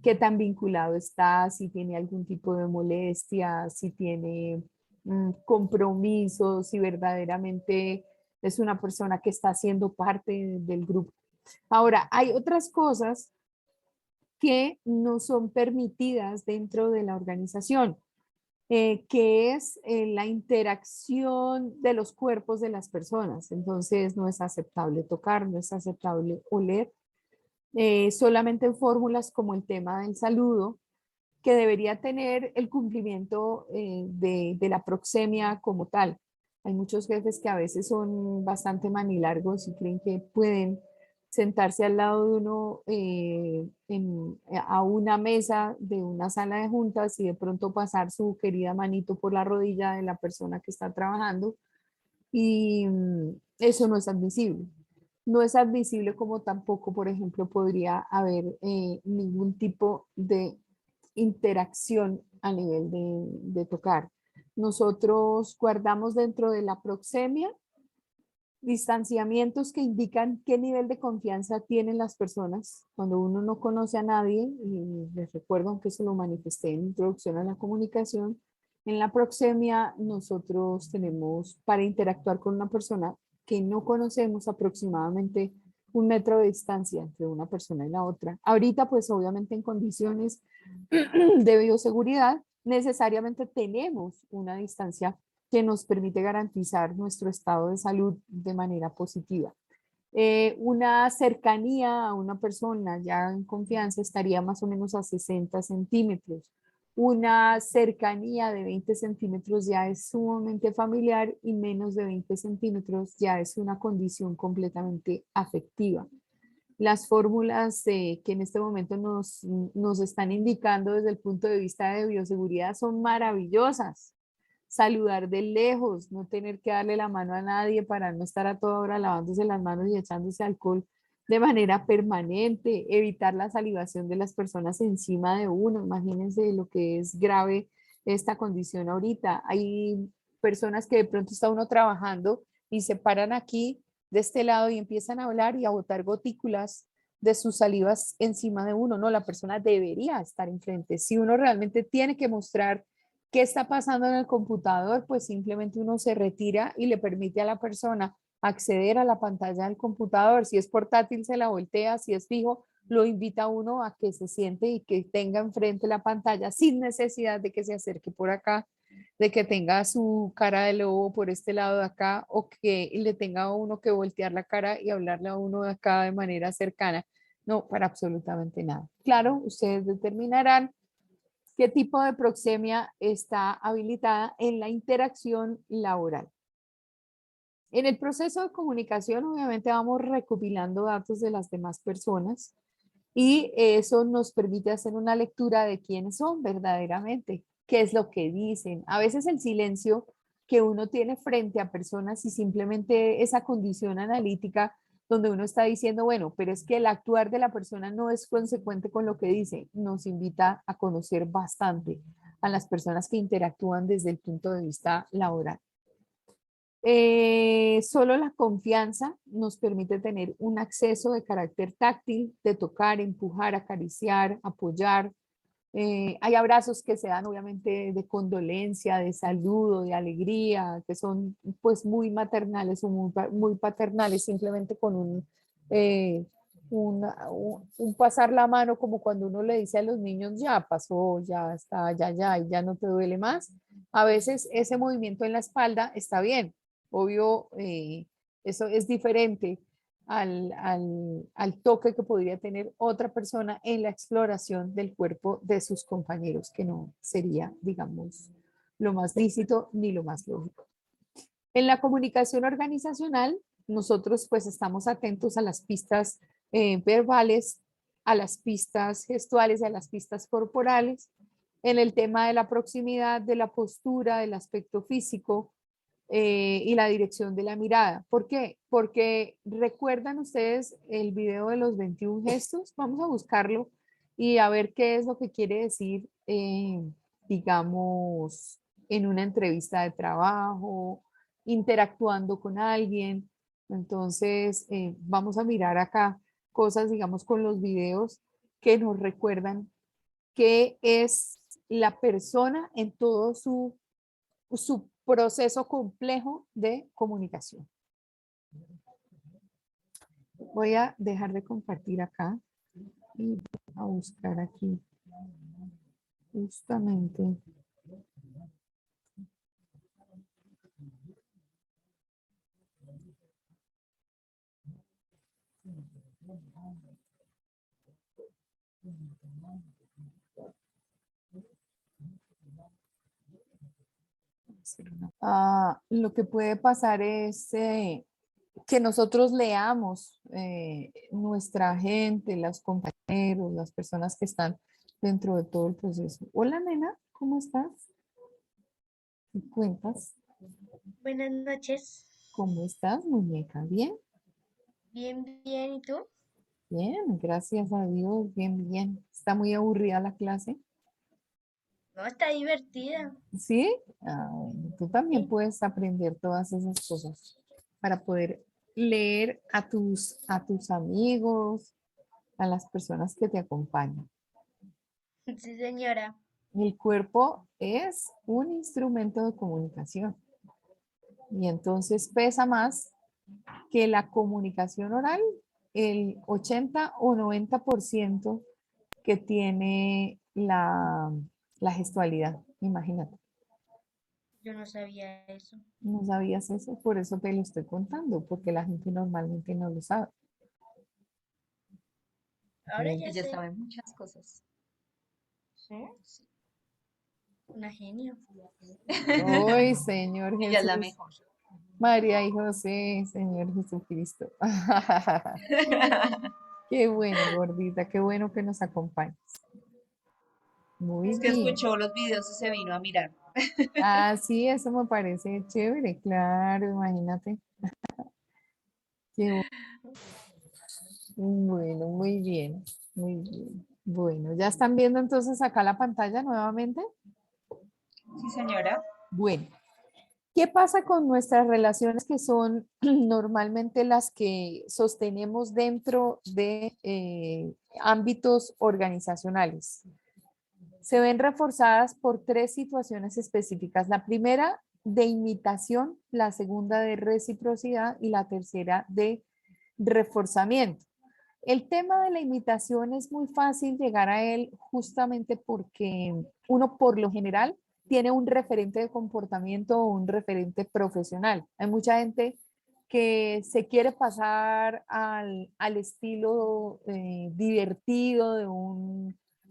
[SPEAKER 1] qué tan vinculado está, si tiene algún tipo de molestia, si tiene compromisos, si verdaderamente es una persona que está siendo parte del grupo. Ahora, hay otras cosas que no son permitidas dentro de la organización, que es la interacción de los cuerpos de las personas. Entonces no es aceptable tocar, no es aceptable oler, solamente en fórmulas como el tema del saludo, que debería tener el cumplimiento de la proxemia como tal. Hay muchos jefes que a veces son bastante manilargos y creen que pueden sentarse al lado de uno a una mesa de una sala de juntas y de pronto pasar su querida manito por la rodilla de la persona que está trabajando y eso no es admisible. No es admisible como tampoco, por ejemplo, podría haber ningún tipo de interacción a nivel de tocar. Nosotros guardamos dentro de la proxemia distanciamientos que indican qué nivel de confianza tienen las personas. Cuando uno no conoce a nadie, y les recuerdo, aunque se lo manifesté en introducción a la comunicación, en la proxemia nosotros tenemos para interactuar con una persona que no conocemos aproximadamente 1 metro de distancia entre una persona y la otra. Ahorita pues obviamente en condiciones de bioseguridad necesariamente tenemos una distancia que nos permite garantizar nuestro estado de salud de manera positiva. Una cercanía a una persona ya en confianza estaría más o menos a 60 centímetros. Una cercanía de 20 centímetros ya es sumamente familiar y menos de 20 centímetros ya es una condición completamente afectiva. Las fórmulas que en este momento nos están indicando desde el punto de vista de bioseguridad son maravillosas. Saludar de lejos, no tener que darle la mano a nadie para no estar a toda hora lavándose las manos y echándose alcohol de manera permanente, evitar la salivación de las personas encima de uno. Imagínense lo que es grave esta condición ahorita. Hay personas que de pronto está uno trabajando y se paran aquí de este lado y empiezan a hablar y a botar gotículas de sus salivas encima de uno. No, la persona debería estar enfrente. Si uno realmente tiene que mostrar qué está pasando en el computador, pues simplemente uno se retira y le permite a la persona acceder a la pantalla del computador. Si es portátil, se la voltea, si es fijo, lo invita a uno a que se siente y que tenga enfrente la pantalla sin necesidad de que se acerque por acá, de que tenga su cara de lobo por este lado de acá o que le tenga a uno que voltear la cara y hablarle a uno de acá de manera cercana. No, para absolutamente nada. Claro, ustedes determinarán qué tipo de proxemia está habilitada en la interacción laboral. En el proceso de comunicación, obviamente vamos recopilando datos de las demás personas y eso nos permite hacer una lectura de quiénes son verdaderamente, qué es lo que dicen. A veces el silencio que uno tiene frente a personas y simplemente esa condición analítica donde uno está diciendo, bueno, pero es que el actuar de la persona no es consecuente con lo que dice, nos invita a conocer bastante a las personas que interactúan desde el punto de vista laboral. Solo la confianza nos permite tener un acceso de carácter táctil, de tocar, empujar, acariciar, apoyar. Hay abrazos que se dan obviamente de condolencia, de saludo, de alegría, que son pues muy maternales o muy paternales, simplemente con un pasar la mano, como cuando uno le dice a los niños, ya pasó, ya está, ya, y ya no te duele más. A veces ese movimiento en la espalda está bien, obvio, eso es diferente al toque que podría tener otra persona en la exploración del cuerpo de sus compañeros, que no sería, digamos, lo más lícito ni lo más lógico. En la comunicación organizacional, nosotros pues estamos atentos a las pistas verbales, a las pistas gestuales y a las pistas corporales. En el tema de la proximidad, de la postura, del aspecto físico, y la dirección de la mirada. ¿Por qué? Porque recuerdan ustedes el video de los 21 gestos. Vamos a buscarlo y a ver qué es lo que quiere decir, digamos, en una entrevista de trabajo, interactuando con alguien. Entonces, vamos a mirar acá cosas, digamos, con los videos que nos recuerdan qué es la persona en todo su proceso complejo de comunicación. Voy a dejar de compartir acá y voy a buscar aquí justamente. Lo que puede pasar es que nosotros leamos nuestra gente, los compañeros, las personas que están dentro de todo el proceso. Hola, nena, ¿cómo estás? ¿Qué cuentas?
[SPEAKER 2] Buenas noches.
[SPEAKER 1] ¿Cómo estás, muñeca? ¿Bien?
[SPEAKER 2] Bien, bien. ¿Y tú?
[SPEAKER 1] Bien, gracias a Dios, bien, bien. ¿Está muy aburrida la clase?
[SPEAKER 2] No, está divertida.
[SPEAKER 1] ¿Sí? Bueno, tú también
[SPEAKER 2] Sí.
[SPEAKER 1] puedes aprender todas esas cosas para poder leer a tus amigos, a las personas que te acompañan.
[SPEAKER 2] Sí, señora.
[SPEAKER 1] El cuerpo es un instrumento de comunicación y entonces pesa más que la comunicación oral, el 80 o 90% que tiene la gestualidad. Imagínate,
[SPEAKER 2] Yo no sabía eso.
[SPEAKER 1] no sabías eso, por eso te lo estoy contando, porque la gente normalmente no lo sabe.
[SPEAKER 2] Ahora ya
[SPEAKER 3] Ella
[SPEAKER 2] sé.
[SPEAKER 3] sabe muchas cosas.
[SPEAKER 2] Sí. Una genio.
[SPEAKER 1] Hoy, Señor
[SPEAKER 3] Ella es la
[SPEAKER 1] Jesús,
[SPEAKER 3] mejor.
[SPEAKER 1] María y José, Señor Jesucristo. Qué bueno, gordita, qué bueno que nos acompañes. Muy
[SPEAKER 3] Es que
[SPEAKER 1] bien.
[SPEAKER 3] escuchó los videos y se vino a mirar.
[SPEAKER 1] Ah, sí, eso me parece chévere, claro, imagínate. Qué bueno, muy bien, muy bien. Bueno, ¿ya están viendo entonces acá la pantalla nuevamente?
[SPEAKER 3] Sí, señora.
[SPEAKER 1] Bueno, ¿qué pasa con nuestras relaciones que son normalmente las que sostenemos dentro de ámbitos organizacionales? Se ven reforzadas por tres situaciones específicas. La primera de imitación, la segunda de reciprocidad y la tercera de reforzamiento. El tema de la imitación es muy fácil llegar a él justamente porque uno por lo general tiene un referente de comportamiento o un referente profesional. Hay mucha gente que se quiere pasar al estilo divertido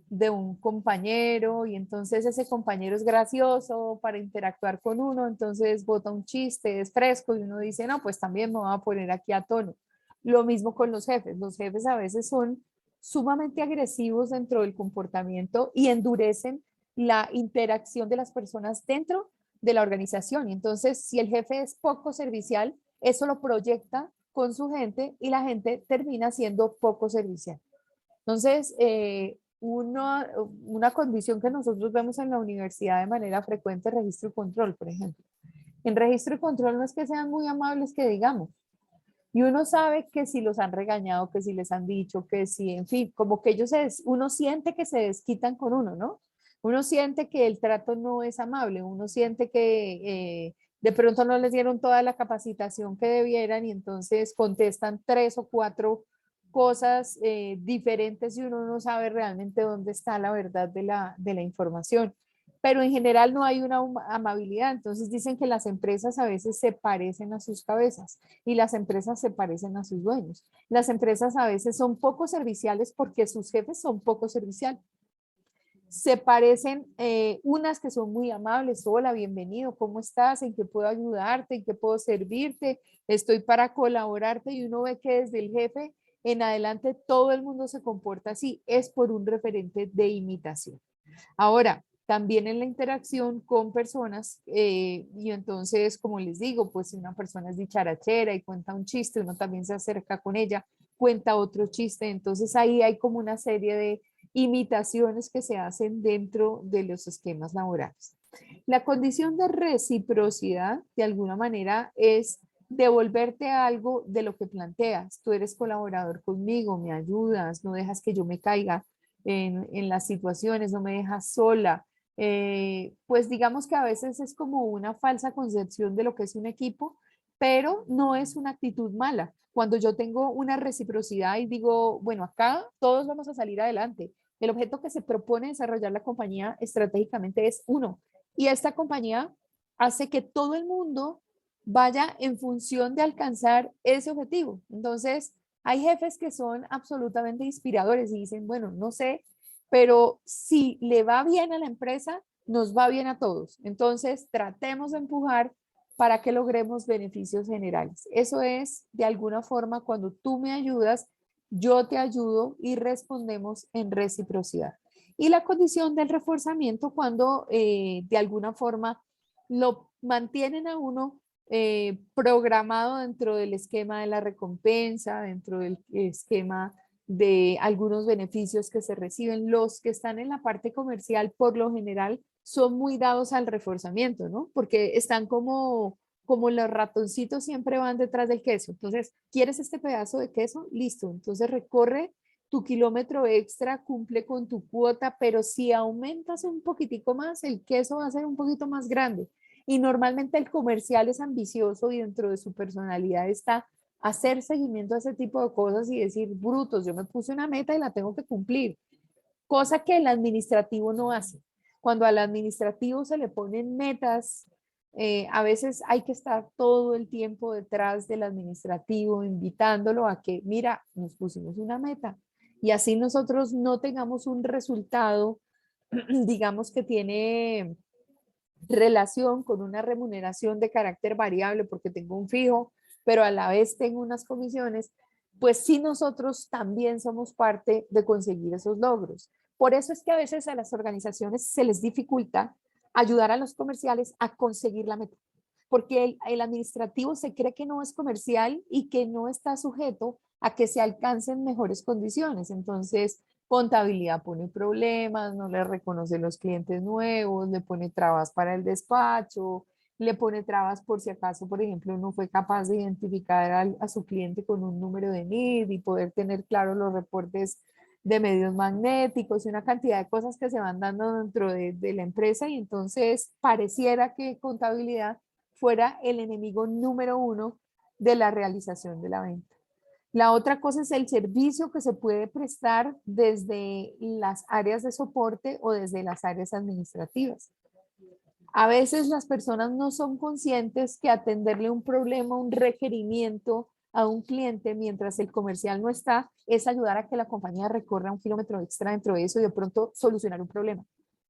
[SPEAKER 1] de un compañero y entonces ese compañero es gracioso para interactuar con uno, entonces bota un chiste, es fresco y uno dice, no, pues también me voy a poner aquí a tono. Lo mismo con los jefes. Los jefes a veces son sumamente agresivos dentro del comportamiento y endurecen la interacción de las personas dentro de la organización. Y entonces, si el jefe es poco servicial, eso lo proyecta con su gente y la gente termina siendo poco servicial. Entonces, una condición que nosotros vemos en la universidad de manera frecuente es registro y control, por ejemplo. En registro y control no es que sean muy amables que digamos. Y uno sabe que si los han regañado, que si les han dicho, que si, en fin, como que uno siente que se desquitan con uno, ¿no? Uno siente que el trato no es amable, uno siente que de pronto no les dieron toda la capacitación que debieran y entonces contestan 3 o 4 cosas diferentes y uno no sabe realmente dónde está la verdad de la información. Pero en general no hay una amabilidad, entonces dicen que las empresas a veces se parecen a sus cabezas y las empresas se parecen a sus dueños. Las empresas a veces son poco serviciales porque sus jefes son poco serviciales. Se parecen unas que son muy amables, hola, bienvenido, ¿cómo estás? ¿En qué puedo ayudarte? ¿En qué puedo servirte? Estoy para colaborarte y uno ve que desde el jefe en adelante todo el mundo se comporta así, es por un referente de imitación. Ahora, también en la interacción con personas, y entonces, como les digo, pues si una persona es dicharachera y cuenta un chiste, uno también se acerca con ella, cuenta otro chiste, entonces ahí hay como una serie de imitaciones que se hacen dentro de los esquemas laborales. La condición de reciprocidad, de alguna manera, es devolverte algo de lo que planteas. Tú eres colaborador conmigo, me ayudas, no dejas que yo me caiga en las situaciones, no me dejas sola. Pues digamos que a veces es como una falsa concepción de lo que es un equipo, pero no es una actitud mala. Cuando yo tengo una reciprocidad y digo, bueno, acá todos vamos a salir adelante. El objeto que se propone desarrollar la compañía estratégicamente es uno. Y esta compañía hace que todo el mundo vaya en función de alcanzar ese objetivo. Entonces, hay jefes que son absolutamente inspiradores y dicen, bueno, no sé, pero si le va bien a la empresa, nos va bien a todos. Entonces, tratemos de empujar para que logremos beneficios generales. Eso es, de alguna forma, cuando tú me ayudas, yo te ayudo y respondemos en reciprocidad. Y la condición del reforzamiento cuando de alguna forma lo mantienen a uno programado dentro del esquema de la recompensa, dentro del esquema de algunos beneficios que se reciben. Los que están en la parte comercial, por lo general, son muy dados al reforzamiento, ¿no? Porque están como los ratoncitos siempre van detrás del queso. Entonces, ¿quieres este pedazo de queso? Listo. Entonces, recorre tu kilómetro extra, cumple con tu cuota, pero si aumentas un poquitico más, el queso va a ser un poquito más grande. Y normalmente el comercial es ambicioso y dentro de su personalidad está hacer seguimiento a ese tipo de cosas y decir, brutos, yo me puse una meta y la tengo que cumplir, cosa que el administrativo no hace. Cuando al administrativo se le ponen metas, a veces hay que estar todo el tiempo detrás del administrativo, invitándolo a que, mira, nos pusimos una meta y así nosotros no tengamos un resultado, digamos que tiene relación con una remuneración de carácter variable porque tengo un fijo, pero a la vez tengo unas comisiones, pues sí nosotros también somos parte de conseguir esos logros. Por eso es que a veces a las organizaciones se les dificulta ayudar a los comerciales a conseguir la meta, porque el administrativo se cree que no es comercial y que no está sujeto a que se alcancen mejores condiciones. Entonces, contabilidad pone problemas, no le reconoce los clientes nuevos, le pone trabas para el despacho, le pone trabas por si acaso, por ejemplo, no fue capaz de identificar a su cliente con un número de NID y poder tener claro los reportes de medios magnéticos y una cantidad de cosas que se van dando dentro de la empresa y entonces pareciera que contabilidad fuera el enemigo número uno de la realización de la venta. La otra cosa es el servicio que se puede prestar desde las áreas de soporte o desde las áreas administrativas. A veces las personas no son conscientes que atenderle un problema, un requerimiento a un cliente mientras el comercial no está, es ayudar a que la compañía recorra un kilómetro extra dentro de eso y de pronto solucionar un problema.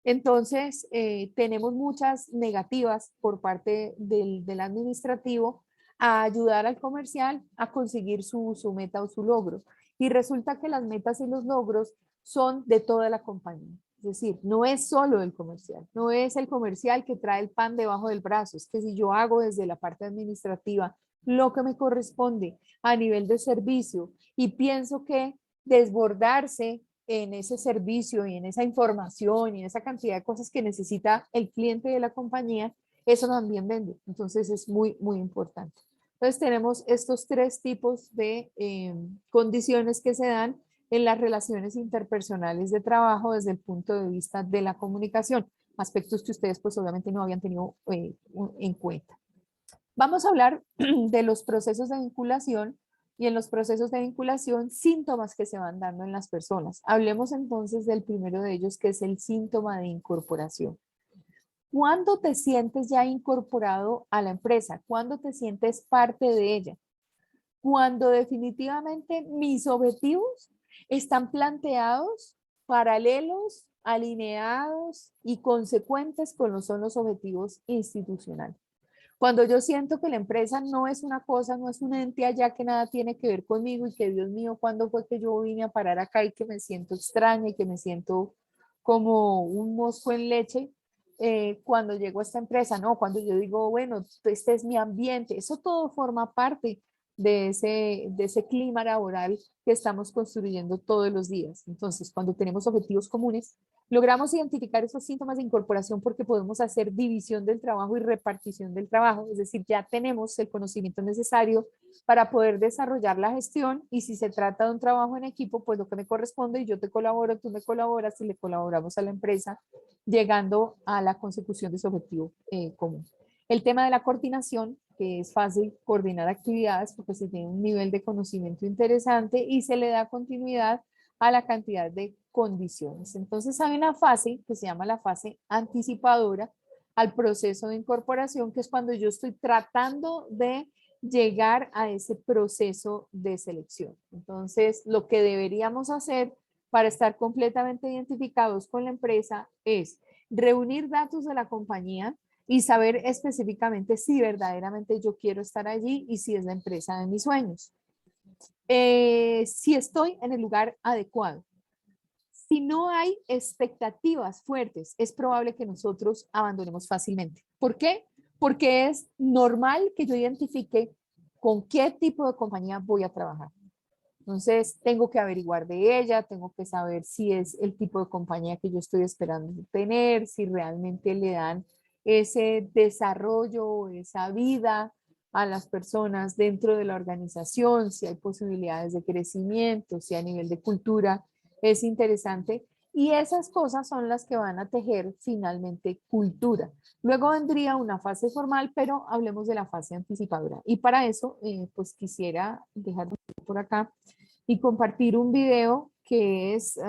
[SPEAKER 1] Entonces, tenemos muchas negativas por parte del administrativo a ayudar al comercial a conseguir su meta o su logro. Y resulta que las metas y los logros son de toda la compañía. Es decir, no es solo el comercial, no es el comercial que trae el pan debajo del brazo, es que si yo hago desde la parte administrativa lo que me corresponde a nivel de servicio y pienso que desbordarse en ese servicio y en esa información y en esa cantidad de cosas que necesita el cliente de la compañía, eso también vende. Entonces es muy, muy importante. Entonces tenemos estos tres tipos de condiciones que se dan en las relaciones interpersonales de trabajo desde el punto de vista de la comunicación, aspectos que ustedes pues obviamente no habían tenido en cuenta. Vamos a hablar de los procesos de vinculación y en los procesos de vinculación, síntomas que se van dando en las personas. Hablemos entonces del primero de ellos, que es el síntoma de incorporación. ¿Cuándo te sientes ya incorporado a la empresa? ¿Cuándo te sientes parte de ella? Cuando definitivamente mis objetivos están planteados, paralelos, alineados y consecuentes con lo son los objetivos institucionales. Cuando yo siento que la empresa no es una cosa, no es un ente allá que nada tiene que ver conmigo y que Dios mío, ¿cuándo fue que yo vine a parar acá y que me siento extraña y que me siento como un mosco en leche? Cuando llego a esta empresa, no, cuando yo digo, bueno, este es mi ambiente, eso todo forma parte de ese clima laboral que estamos construyendo todos los días. Entonces, cuando tenemos objetivos comunes, logramos identificar esos síntomas de incorporación porque podemos hacer división del trabajo y repartición del trabajo, es decir, ya tenemos el conocimiento necesario para poder desarrollar la gestión y si se trata de un trabajo en equipo, pues lo que me corresponde y yo te colaboro, tú me colaboras y le colaboramos a la empresa llegando a la consecución de su objetivo común. El tema de la coordinación, que es fácil coordinar actividades porque se tiene un nivel de conocimiento interesante y se le da continuidad a la cantidad de condiciones. Entonces hay una fase que se llama la fase anticipadora al proceso de incorporación, que es cuando yo estoy tratando de llegar a ese proceso de selección. Entonces, lo que deberíamos hacer para estar completamente identificados con la empresa es reunir datos de la compañía y saber específicamente si verdaderamente yo quiero estar allí y si es la empresa de mis sueños. Si estoy en el lugar adecuado. Si no hay expectativas fuertes, es probable que nosotros abandonemos fácilmente. ¿Por qué? Porque es normal que yo identifique con qué tipo de compañía voy a trabajar. Entonces, tengo que averiguar de ella, tengo que saber si es el tipo de compañía que yo estoy esperando tener, si realmente le dan ese desarrollo, esa vida a las personas dentro de la organización, si hay posibilidades de crecimiento, si a nivel de cultura es interesante. Y esas cosas son las que van a tejer finalmente cultura. Luego vendría una fase formal, pero hablemos de la fase anticipadora. Y para eso, pues quisiera dejar por acá y compartir un video que es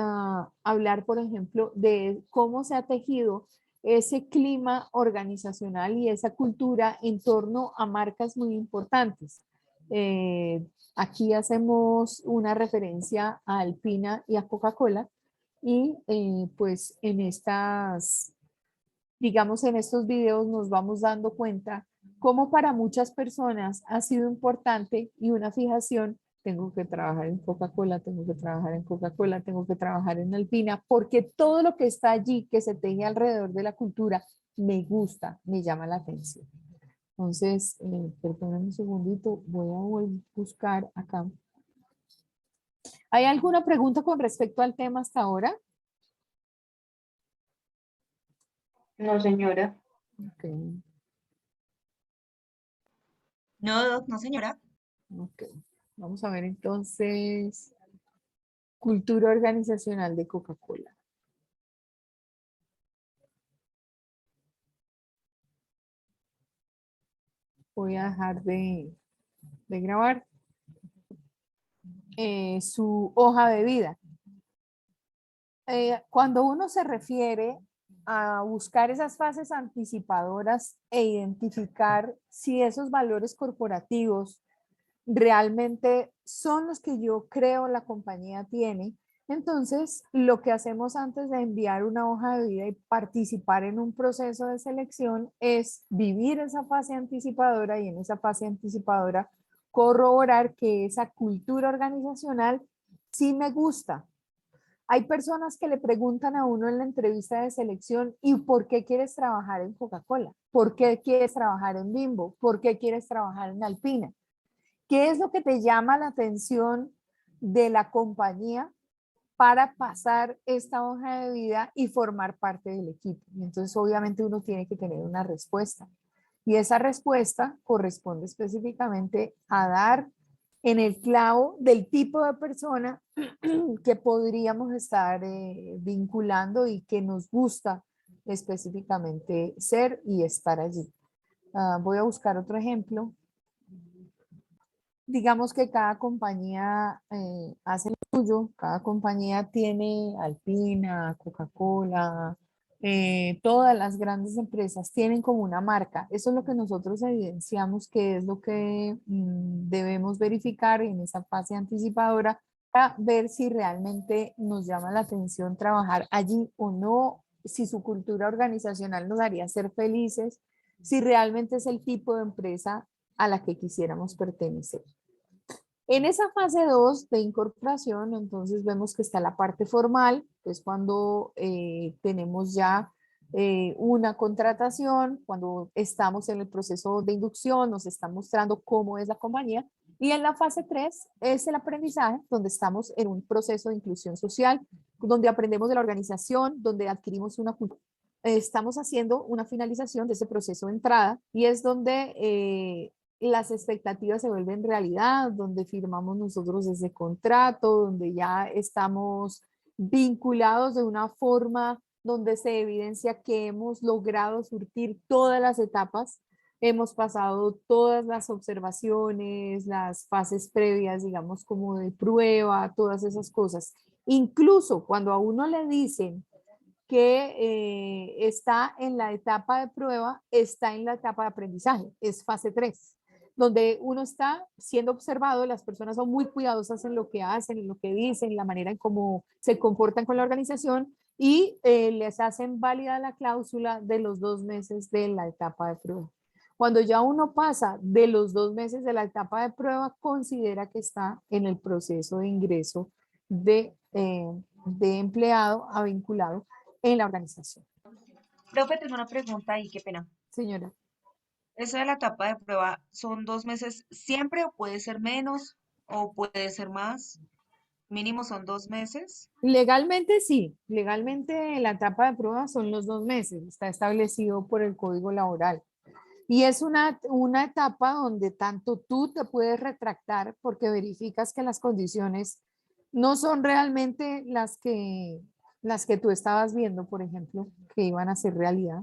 [SPEAKER 1] hablar, por ejemplo, de cómo se ha tejido ese clima organizacional y esa cultura en torno a marcas muy importantes. Aquí hacemos una referencia a Alpina y a Coca-Cola y pues en estas, digamos, en estos videos nos vamos dando cuenta cómo para muchas personas ha sido importante y una fijación. Tengo que trabajar en Coca-Cola, tengo que trabajar en Coca-Cola, tengo que trabajar en Alpina, porque todo lo que está allí, que se teje alrededor de la cultura, me gusta, me llama la atención. Entonces, perdóname un segundito, voy a buscar acá. ¿Hay alguna pregunta con respecto al tema hasta ahora?
[SPEAKER 5] No, señora.
[SPEAKER 1] Ok,
[SPEAKER 3] No, no, señora.
[SPEAKER 1] ok. Vamos a ver entonces, cultura organizacional de Coca-Cola. Voy a dejar de grabar su hoja de vida. Cuando uno se refiere a buscar esas fases anticipadoras e identificar si esos valores corporativos realmente son los que yo creo la compañía tiene, entonces lo que hacemos antes de enviar una hoja de vida y participar en un proceso de selección es vivir esa fase anticipadora y en esa fase anticipadora corroborar que esa cultura organizacional sí me gusta. Hay personas que le preguntan a uno en la entrevista de selección, ¿y por qué quieres trabajar en Coca-Cola? ¿Por qué quieres trabajar en Bimbo? ¿Por qué quieres trabajar en Alpina? ¿Qué es lo que te llama la atención de la compañía para pasar esta hoja de vida y formar parte del equipo? Y entonces obviamente uno tiene que tener una respuesta. Y esa respuesta corresponde específicamente a dar en el clavo del tipo de persona que podríamos estar vinculando y que nos gusta específicamente ser y estar allí. Voy a buscar otro ejemplo. Digamos que cada compañía hace lo suyo, cada compañía tiene Alpina, Coca-Cola, todas las grandes empresas tienen como una marca. Eso es lo que nosotros evidenciamos, que es lo que debemos verificar en esa fase anticipadora para ver si realmente nos llama la atención trabajar allí o no, si su cultura organizacional nos haría ser felices, si realmente es el tipo de empresa a la que quisiéramos pertenecer. En esa fase 2 de incorporación, entonces vemos que está la parte formal, es cuando tenemos ya una contratación, cuando estamos en el proceso de inducción, nos están mostrando cómo es la compañía. Y en la fase 3 es el aprendizaje, donde estamos en un proceso de inclusión social, donde aprendemos de la organización, donde adquirimos una cultura. Estamos haciendo una finalización de ese proceso de entrada y es donde las expectativas se vuelven realidad, donde firmamos nosotros ese contrato, donde ya estamos vinculados de una forma donde se evidencia que hemos logrado surtir todas las etapas, hemos pasado todas las observaciones, las fases previas, digamos, como de prueba, todas esas cosas. Incluso cuando a uno le dicen que está en la etapa de prueba, está en la etapa de aprendizaje, es fase 3, donde uno está siendo observado, las personas son muy cuidadosas en lo que hacen, en lo que dicen, la manera en cómo se comportan con la organización y les hacen válida la cláusula de los 2 meses de la etapa de prueba. Cuando ya uno pasa de los 2 meses de la etapa de prueba, considera que está en el proceso de ingreso de empleado a vinculado en la organización.
[SPEAKER 3] Profe, tengo una pregunta ahí, qué pena.
[SPEAKER 1] Señora.
[SPEAKER 3] ¿Eso de la etapa de prueba son 2 meses siempre o puede ser menos o puede ser más? Mínimo son 2 meses.
[SPEAKER 1] Legalmente sí, legalmente la etapa de prueba son los 2 meses, está establecido por el Código Laboral. Y es una etapa donde tanto tú te puedes retractar porque verificas que las condiciones no son realmente las que tú estabas viendo, por ejemplo, que iban a ser realidad.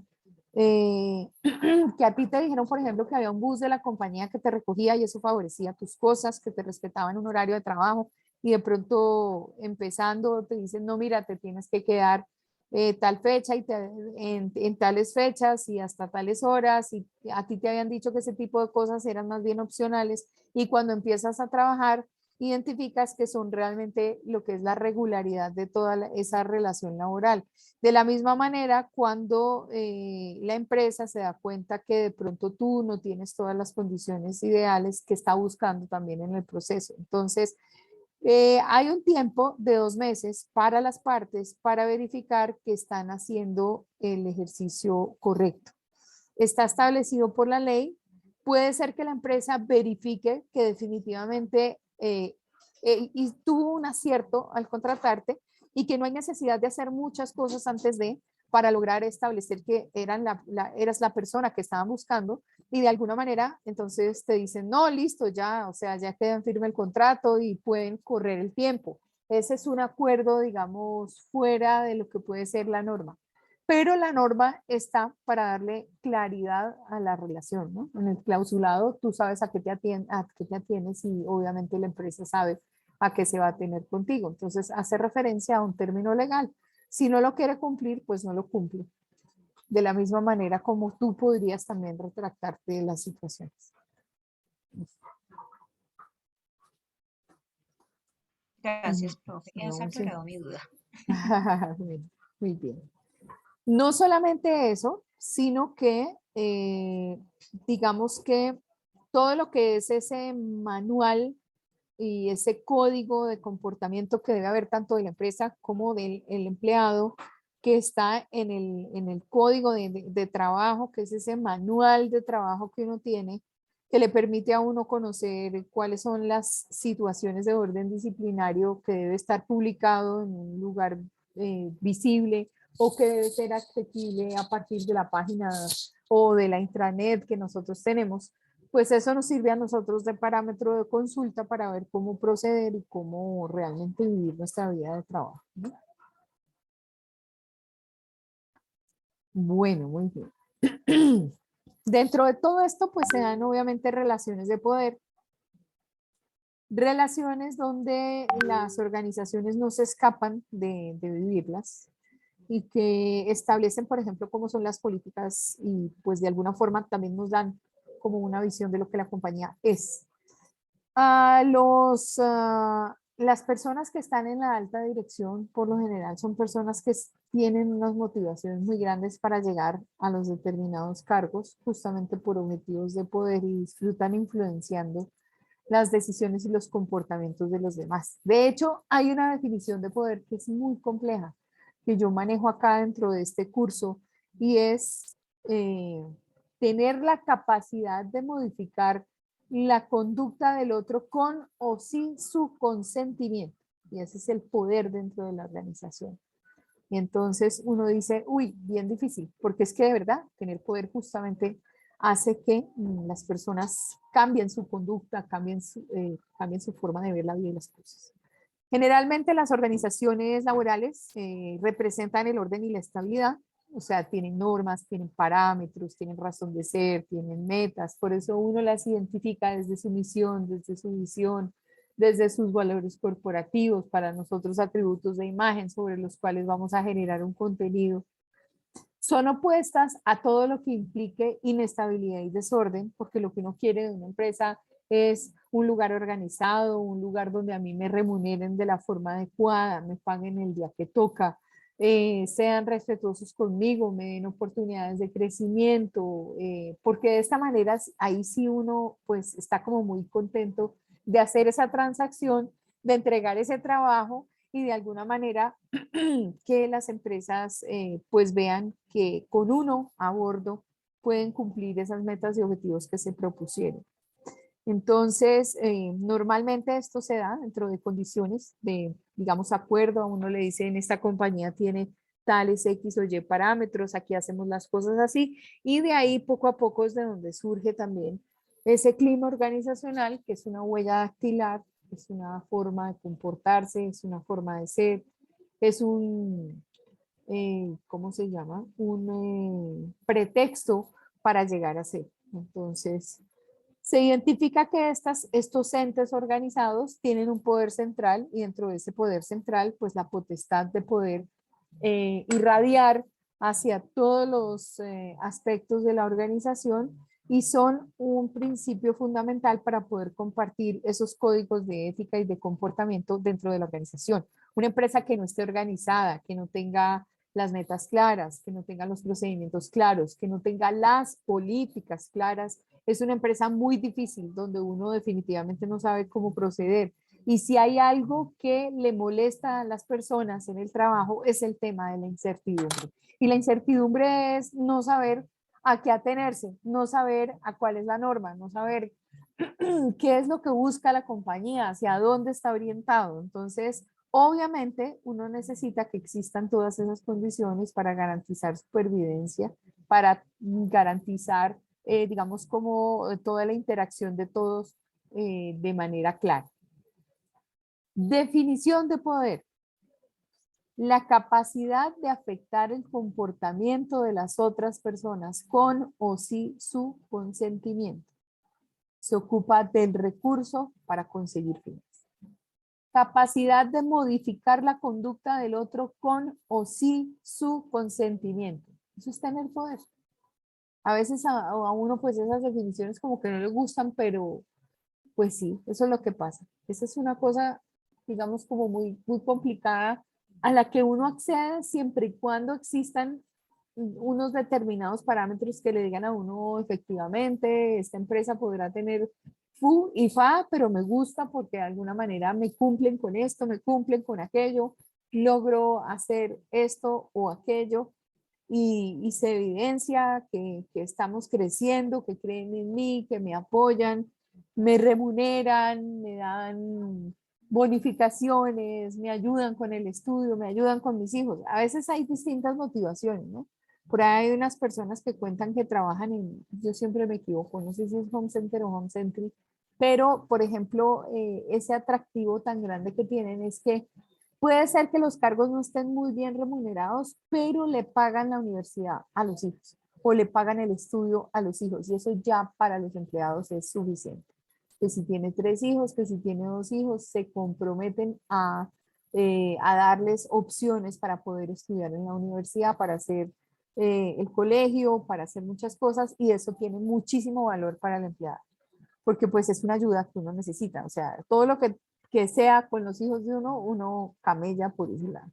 [SPEAKER 1] Que a ti te dijeron, por ejemplo, que había un bus de la compañía que te recogía y eso favorecía tus cosas, que te respetaban un horario de trabajo y de pronto empezando te dicen, no, mira, te tienes que quedar tal fecha y en tales fechas y hasta tales horas y a ti te habían dicho que ese tipo de cosas eran más bien opcionales y cuando empiezas a trabajar identificas que son realmente lo que es la regularidad de toda esa relación laboral. De la misma manera, cuando la empresa se da cuenta que de pronto tú no tienes todas las condiciones ideales que está buscando también en el proceso. Entonces, hay un tiempo de 2 meses para las partes para verificar que están haciendo el ejercicio correcto. Está establecido por la ley. Puede ser que la empresa verifique que definitivamente y tuvo un acierto al contratarte y que no hay necesidad de hacer muchas cosas antes de para lograr establecer que eras la persona que estaban buscando y de alguna manera entonces te dicen, no, listo, ya, o sea, ya queda en firme el contrato y pueden correr el tiempo. Ese es un acuerdo, digamos, fuera de lo que puede ser la norma. Pero la norma está para darle claridad a la relación, ¿no? En el clausulado tú sabes a qué te atienes y obviamente la empresa sabe a qué se va a tener contigo. Entonces hace referencia a un término legal. Si no lo quiere cumplir, pues no lo cumple. De la misma manera como tú podrías también retractarte de las situaciones.
[SPEAKER 3] Gracias, profe.
[SPEAKER 1] No,
[SPEAKER 3] Eso ha
[SPEAKER 1] sí.
[SPEAKER 3] aclarado mi duda.
[SPEAKER 1] Bueno, muy bien. No solamente eso, sino que digamos que todo lo que es ese manual y ese código de comportamiento que debe haber tanto de la empresa como del el empleado que está en el código de trabajo, que es ese manual de trabajo que uno tiene, que le permite a uno conocer cuáles son las situaciones de orden disciplinario que debe estar publicado en un lugar visible o que debe ser accesible a partir de la página o de la intranet que nosotros tenemos, pues eso nos sirve a nosotros de parámetro de consulta para ver cómo proceder y cómo realmente vivir nuestra vida de trabajo, ¿no? Bueno, muy bien. Dentro de todo esto, pues se dan obviamente relaciones de poder, relaciones donde las organizaciones no se escapan de vivirlas y que establecen, por ejemplo, cómo son las políticas y pues de alguna forma también nos dan como una visión de lo que la compañía es. Las personas que están en la alta dirección, por lo general, son personas que tienen unas motivaciones muy grandes para llegar a los determinados cargos, justamente por objetivos de poder y disfrutan influenciando las decisiones y los comportamientos de los demás. De hecho, hay una definición de poder que es muy compleja, que yo manejo acá dentro de este curso, y es tener la capacidad de modificar la conducta del otro con o sin su consentimiento. Y ese es el poder dentro de la organización. Y entonces uno dice, uy, bien difícil, porque es que de verdad tener poder justamente hace que las personas cambien su conducta, cambien su forma de ver la vida y las cosas. Generalmente las organizaciones laborales representan el orden y la estabilidad, o sea, tienen normas, tienen parámetros, tienen razón de ser, tienen metas, por eso uno las identifica desde su misión, desde su visión, desde sus valores corporativos, para nosotros atributos de imagen sobre los cuales vamos a generar un contenido. Son opuestas a todo lo que implique inestabilidad y desorden, porque lo que uno quiere de una empresa es un lugar organizado, un lugar donde a mí me remuneren de la forma adecuada, me paguen el día que toca, sean respetuosos conmigo, me den oportunidades de crecimiento, porque de esta manera ahí sí uno pues está como muy contento de hacer esa transacción, de entregar ese trabajo y de alguna manera que las empresas pues vean que con uno a bordo pueden cumplir esas metas y objetivos que se propusieron. Entonces, normalmente esto se da dentro de condiciones de, digamos, acuerdo. A uno le dice, en esta compañía tiene tales X o Y parámetros, aquí hacemos las cosas así, y de ahí poco a poco es de donde surge también ese clima organizacional, que es una huella dactilar, es una forma de comportarse, es una forma de ser, es un, ¿cómo se llama? Un pretexto para llegar a ser. Entonces, se identifica que estos entes organizados tienen un poder central y dentro de ese poder central, pues la potestad de poder irradiar hacia todos los aspectos de la organización y son un principio fundamental para poder compartir esos códigos de ética y de comportamiento dentro de la organización. Una empresa que no esté organizada, que no tenga las metas claras, que no tenga los procedimientos claros, que no tenga las políticas claras, es una empresa muy difícil donde uno definitivamente no sabe cómo proceder. Y si hay algo que le molesta a las personas en el trabajo es el tema de la incertidumbre. Y la incertidumbre es no saber a qué atenerse, no saber a cuál es la norma, no saber qué es lo que busca la compañía, hacia dónde está orientado. Entonces, obviamente, uno necesita que existan todas esas condiciones para garantizar supervivencia, para garantizar, digamos, como toda la interacción de todos de manera clara. Definición de poder. La capacidad de afectar el comportamiento de las otras personas con o sin su consentimiento. Se ocupa del recurso para conseguir fines. Capacidad de modificar la conducta del otro con o sin su consentimiento. Eso es tener poder. A veces a uno pues esas definiciones como que no le gustan, pero pues sí, eso es lo que pasa. Esa es una cosa, digamos, como muy complicada a la que uno accede siempre y cuando existan unos determinados parámetros que le digan a uno efectivamente, esta empresa podrá tener fu y fa, pero me gusta porque de alguna manera me cumplen con esto, me cumplen con aquello, logro hacer esto o aquello. y se evidencia que estamos creciendo, que creen en mí, que me apoyan, me remuneran, me dan bonificaciones, me ayudan con el estudio, me ayudan con mis hijos. A veces hay distintas motivaciones, ¿no? Por ahí hay unas personas que cuentan que trabajan en, yo siempre me equivoco, no sé si es home center o home centric, pero por ejemplo, ese atractivo tan grande que tienen es que puede ser que los cargos no estén muy bien remunerados, pero le pagan la universidad a los hijos o le pagan el estudio a los hijos y eso ya para los empleados es suficiente. Que si tiene 3 hijos, que si tiene 2 hijos, se comprometen a darles opciones para poder estudiar en la universidad, para hacer el colegio, para hacer muchas cosas y eso tiene muchísimo valor para el empleado, porque pues es una ayuda que uno necesita, o sea, todo lo que sea con los hijos de uno, uno camella por ese lado.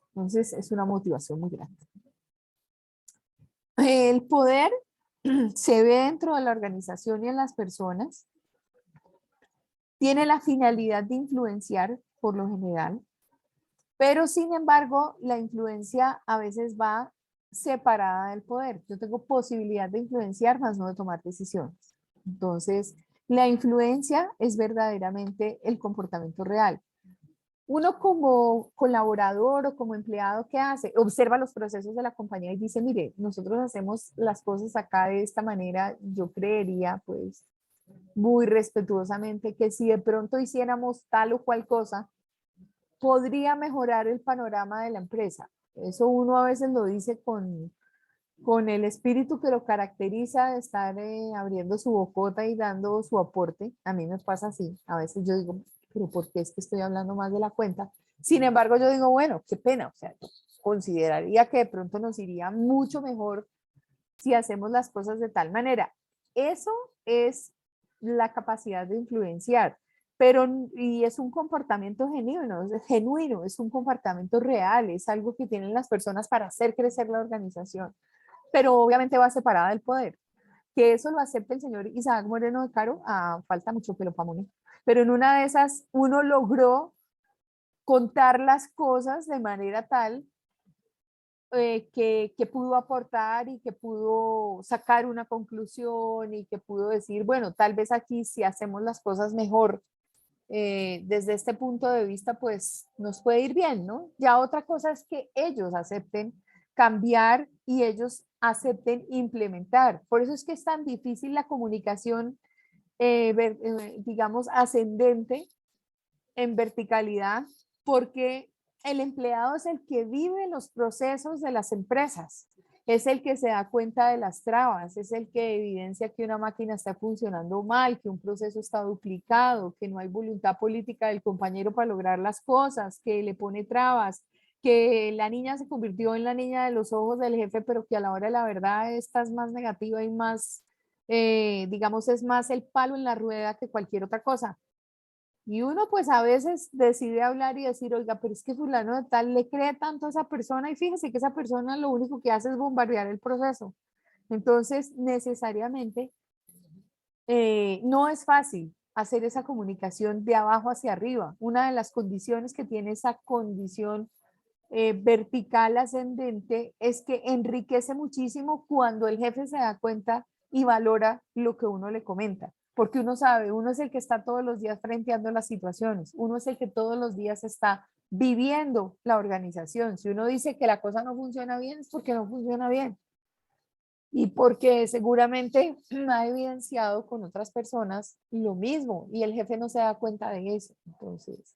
[SPEAKER 1] Entonces es una motivación muy grande. El poder se ve dentro de la organización y en las personas. Tiene la finalidad de influenciar por lo general, pero sin embargo la influencia a veces va separada del poder. Yo tengo posibilidad de influenciar, más no de tomar decisiones. Entonces, la influencia es verdaderamente el comportamiento real. Uno como colaborador o como empleado, ¿qué hace? Observa los procesos de la compañía y dice, mire, nosotros hacemos las cosas acá de esta manera, yo creería, pues, muy respetuosamente, que si de pronto hiciéramos tal o cual cosa, podría mejorar el panorama de la empresa. Eso uno a veces lo dice con el espíritu que lo caracteriza de estar abriendo su bocota y dando su aporte. A mí me pasa así. A veces yo digo, pero ¿por qué es que estoy hablando más de la cuenta? Sin embargo, yo digo, bueno, qué pena. O sea, yo consideraría que de pronto nos iría mucho mejor si hacemos las cosas de tal manera. Eso es la capacidad de influenciar, pero y es un comportamiento genuino, es un comportamiento real, es algo que tienen las personas para hacer crecer la organización, pero obviamente va separada del poder. Que eso lo acepte el señor Isaac Moreno de Caro, falta mucho pelo para morir, pero en una de esas uno logró contar las cosas de manera tal que pudo aportar y que pudo sacar una conclusión y que pudo decir, bueno, tal vez aquí si hacemos las cosas mejor desde este punto de vista, pues nos puede ir bien, ¿no? Ya otra cosa es que ellos acepten cambiar y ellos acepten implementar. Por eso es que es tan difícil la comunicación, digamos, ascendente en verticalidad, porque el empleado es el que vive los procesos de las empresas, es el que se da cuenta de las trabas, es el que evidencia que una máquina está funcionando mal, que un proceso está duplicado, que no hay voluntad política del compañero para lograr las cosas, que le pone trabas, que la niña se convirtió en la niña de los ojos del jefe, pero que a la hora de la verdad esta es más negativa y más, digamos, es más el palo en la rueda que cualquier otra cosa. Y uno pues a veces decide hablar y decir, oiga, pero es que fulano de tal le cree tanto a esa persona y fíjese que esa persona lo único que hace es bombardear el proceso. Entonces, necesariamente, no es fácil hacer esa comunicación de abajo hacia arriba. Una de las condiciones que tiene esa condición vertical ascendente es que enriquece muchísimo cuando el jefe se da cuenta y valora lo que uno le comenta. Porque uno sabe, uno es el que está todos los días frenteando las situaciones, uno es el que todos los días está viviendo la organización. Si uno dice que la cosa no funciona bien, es porque no funciona bien. Y porque seguramente ha evidenciado con otras personas lo mismo y el jefe no se da cuenta de eso. Entonces,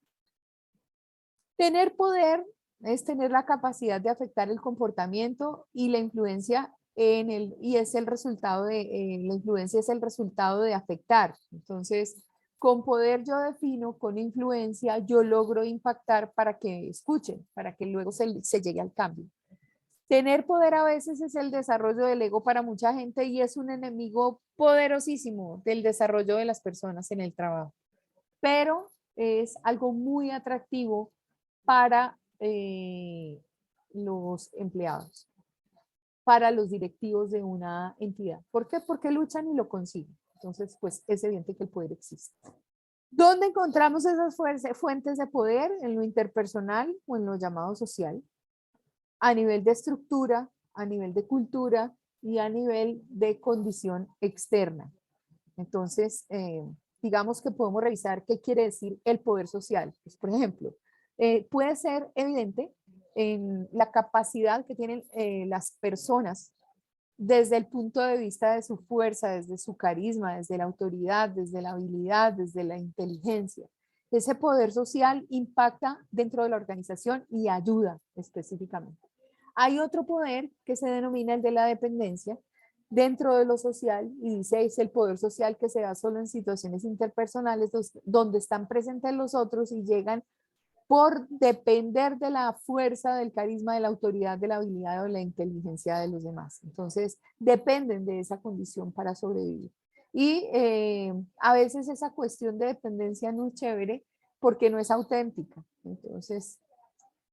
[SPEAKER 1] tener poder es tener la capacidad de afectar el comportamiento y la influencia y es el resultado la influencia es el resultado de afectar. Entonces, con poder yo defino, con influencia yo logro impactar para que escuchen, para que luego se llegue al cambio. Tener poder a veces es el desarrollo del ego para mucha gente y es un enemigo poderosísimo del desarrollo de las personas en el trabajo, pero es algo muy atractivo para los empleados, para los directivos de una entidad. ¿Por qué? Porque luchan y lo consiguen. Entonces, pues es evidente que el poder existe. ¿Dónde encontramos esas fuentes de poder? En lo interpersonal o en lo llamado social. A nivel de estructura, a nivel de cultura y a nivel de condición externa. Entonces, digamos que podemos revisar qué quiere decir el poder social. Pues, por ejemplo, puede ser evidente en la capacidad que tienen las personas desde el punto de vista de su fuerza, desde su carisma, desde la autoridad, desde la habilidad, desde la inteligencia. Ese poder social impacta dentro de la organización y ayuda específicamente. Hay otro poder que se denomina el de la dependencia dentro de lo social y dice es el poder social que se da solo en situaciones interpersonales donde están presentes los otros y llegan por depender de la fuerza, del carisma, de la autoridad, de la habilidad o de la inteligencia de los demás. Entonces, dependen de esa condición para sobrevivir. Y a veces esa cuestión de dependencia no es chévere porque no es auténtica. Entonces,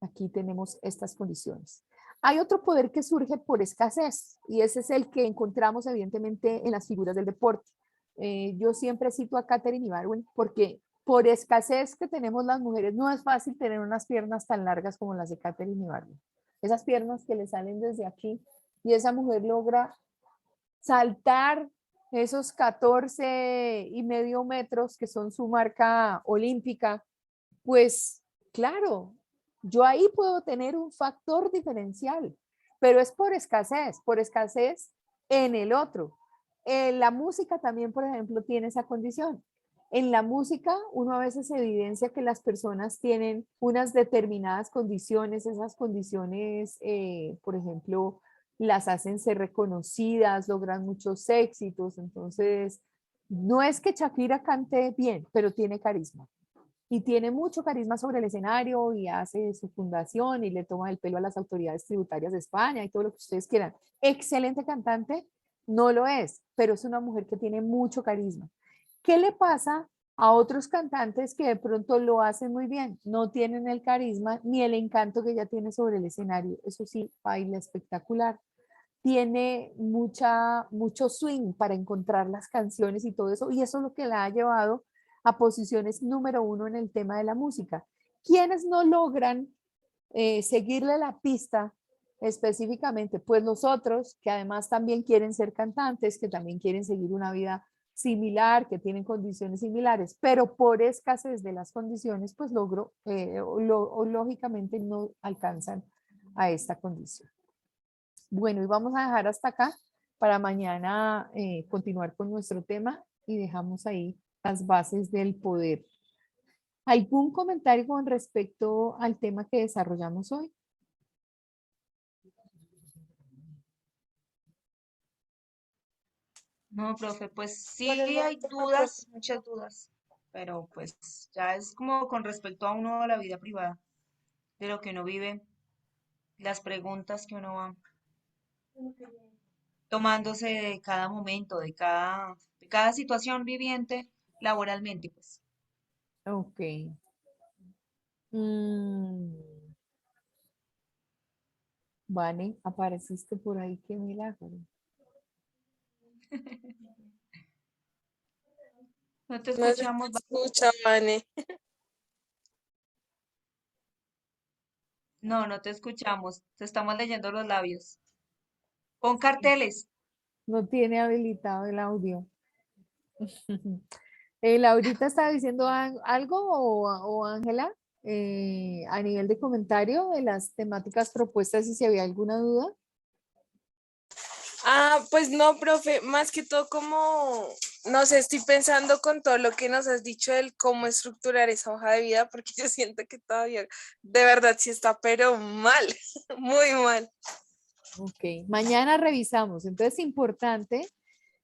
[SPEAKER 1] aquí tenemos estas condiciones. Hay otro poder que surge por escasez y ese es el que encontramos evidentemente en las figuras del deporte. Yo siempre cito a Katherine Ibargüen porque por escasez que tenemos las mujeres no es fácil tener unas piernas tan largas como las de Katherine Ibargüen. Esas piernas que le salen desde aquí y esa mujer logra saltar esos 14,5 metros que son su marca olímpica, pues claro, yo ahí puedo tener un factor diferencial, pero es por escasez en el otro. En la música también, por ejemplo, tiene esa condición. En la música, uno a veces evidencia que las personas tienen unas determinadas condiciones, esas condiciones, por ejemplo, las hacen ser reconocidas, logran muchos éxitos, entonces, no es que Shakira cante bien, pero tiene carisma y tiene mucho carisma sobre el escenario y hace su fundación y le toma el pelo a las autoridades tributarias de España y todo lo que ustedes quieran. Excelente cantante, no lo es, pero es una mujer que tiene mucho carisma. ¿Qué le pasa a otros cantantes que de pronto lo hacen muy bien? No tienen el carisma ni el encanto que ella tiene sobre el escenario. Eso sí, baila espectacular. Tiene mucho swing para encontrar las canciones y todo eso, y eso es lo que la ha llevado a posiciones número 1 en el tema de la música. ¿Quiénes no logran seguirle la pista específicamente? Pues los otros, que además también quieren ser cantantes, que también quieren seguir una vida similar, que tienen condiciones similares, pero por escasez de las condiciones, pues lógicamente no alcanzan a esta condición. Bueno, y vamos a dejar hasta acá para mañana continuar con nuestro tema y dejamos ahí las bases del poder. ¿Algún comentario con respecto al tema que desarrollamos hoy?
[SPEAKER 3] No, profe, pues sí
[SPEAKER 4] ¿Cuál es la
[SPEAKER 3] hay
[SPEAKER 4] última
[SPEAKER 3] dudas, muchas dudas, pero pues ya es como con respecto a uno a la vida privada, de lo que uno vive, las preguntas que uno va tomándose de cada momento, de cada situación viviente laboralmente, pues.
[SPEAKER 1] Ok. Mm, Vane, apareciste por ahí, qué milagro.
[SPEAKER 3] No te
[SPEAKER 9] No se
[SPEAKER 3] escuchamos,
[SPEAKER 9] escucha, Vane.
[SPEAKER 3] no te escuchamos, te estamos leyendo los labios. Pon carteles.
[SPEAKER 1] No tiene habilitado el audio. Laurita está diciendo algo o Ángela a nivel de comentario de las temáticas propuestas y si había alguna duda.
[SPEAKER 9] Pues no, profe, más que todo como, no sé, estoy pensando con todo lo que nos has dicho del cómo estructurar esa hoja de vida, porque yo siento que todavía, de verdad, sí está, pero mal, muy mal.
[SPEAKER 1] Ok, mañana revisamos. Entonces es importante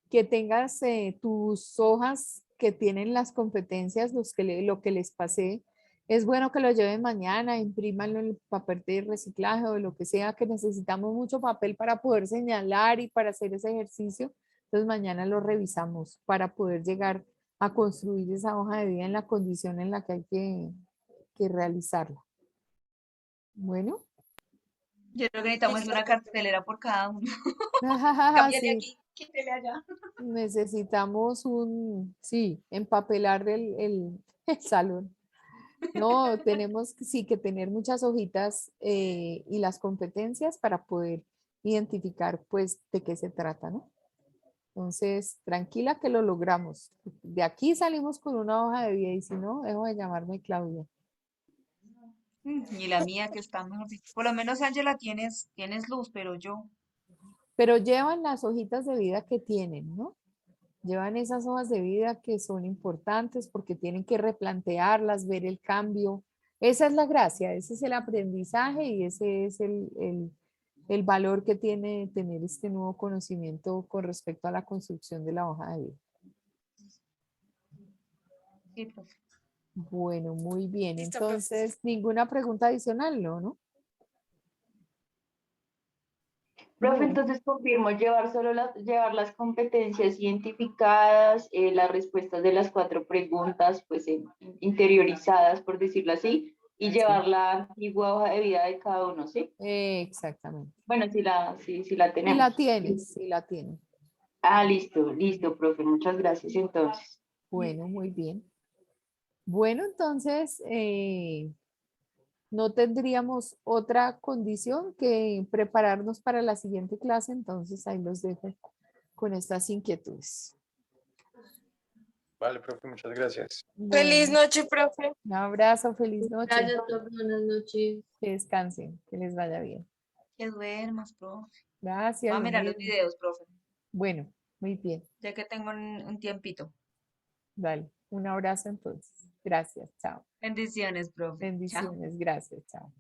[SPEAKER 1] que tengas tus hojas que tienen las competencias, lo que les pasé. Es bueno que lo lleven mañana, imprímanlo en el papel de reciclaje o lo que sea, que necesitamos mucho papel para poder señalar y para hacer ese ejercicio. Entonces mañana lo revisamos para poder llegar a construir esa hoja de vida en la condición en la que hay que realizarla. Bueno.
[SPEAKER 3] Yo creo que necesitamos
[SPEAKER 9] Listo.
[SPEAKER 3] una cartelera por cada uno. Cámbiale
[SPEAKER 1] Sí.
[SPEAKER 3] aquí, quítele allá.
[SPEAKER 1] Necesitamos sí, empapelar el salón. No, tenemos sí que tener muchas hojitas y las competencias para poder identificar pues de qué se trata, ¿no? Entonces, tranquila que lo logramos. De aquí salimos con una hoja de vida y si no, dejo de llamarme Claudia.
[SPEAKER 3] Y la mía que está mejor dicho. Por lo menos, Ángela, tienes luz, pero yo.
[SPEAKER 1] Pero llevan las hojitas de vida que tienen, ¿no? Llevan esas hojas de vida que son importantes porque tienen que replantearlas, ver el cambio. Esa es la gracia, ese es el aprendizaje y ese es el valor que tiene tener este nuevo conocimiento con respecto a la construcción de la hoja de vida.
[SPEAKER 3] Sí, profe.
[SPEAKER 1] Bueno, muy bien.
[SPEAKER 9] Listo, profe.
[SPEAKER 1] Entonces, ninguna pregunta adicional, ¿no?
[SPEAKER 5] Profe,
[SPEAKER 1] Bueno,
[SPEAKER 5] entonces confirmo llevar las competencias identificadas, las respuestas de las 4 preguntas, pues interiorizadas, por decirlo así, y llevar la antigua hoja de vida de cada uno, ¿sí?
[SPEAKER 1] exactamente.
[SPEAKER 5] Bueno, si la
[SPEAKER 1] Y
[SPEAKER 5] tenemos.
[SPEAKER 1] la tienes, sí la tienes.
[SPEAKER 5] Ah, listo, profe, muchas gracias entonces.
[SPEAKER 1] Bueno, muy bien. Bueno, entonces, no tendríamos otra condición que prepararnos para la siguiente clase, entonces ahí los dejo con estas inquietudes.
[SPEAKER 8] Vale, profe, muchas gracias.
[SPEAKER 9] Feliz
[SPEAKER 1] Bueno,
[SPEAKER 9] noche, profe.
[SPEAKER 1] un abrazo, feliz noche.
[SPEAKER 7] Gracias, profe. Buenas noches.
[SPEAKER 1] Que descansen, que les vaya bien.
[SPEAKER 3] Que duermas, profe.
[SPEAKER 1] Gracias,
[SPEAKER 3] Voy a
[SPEAKER 1] lo
[SPEAKER 3] mirar los
[SPEAKER 1] mismo.
[SPEAKER 3] videos, profe,
[SPEAKER 1] Bueno, muy bien.
[SPEAKER 3] ya que tengo un tiempito.
[SPEAKER 1] Dale, un abrazo entonces. Gracias, chao.
[SPEAKER 3] Bendiciones, profe. Chao.
[SPEAKER 1] Bendiciones, gracias, chao.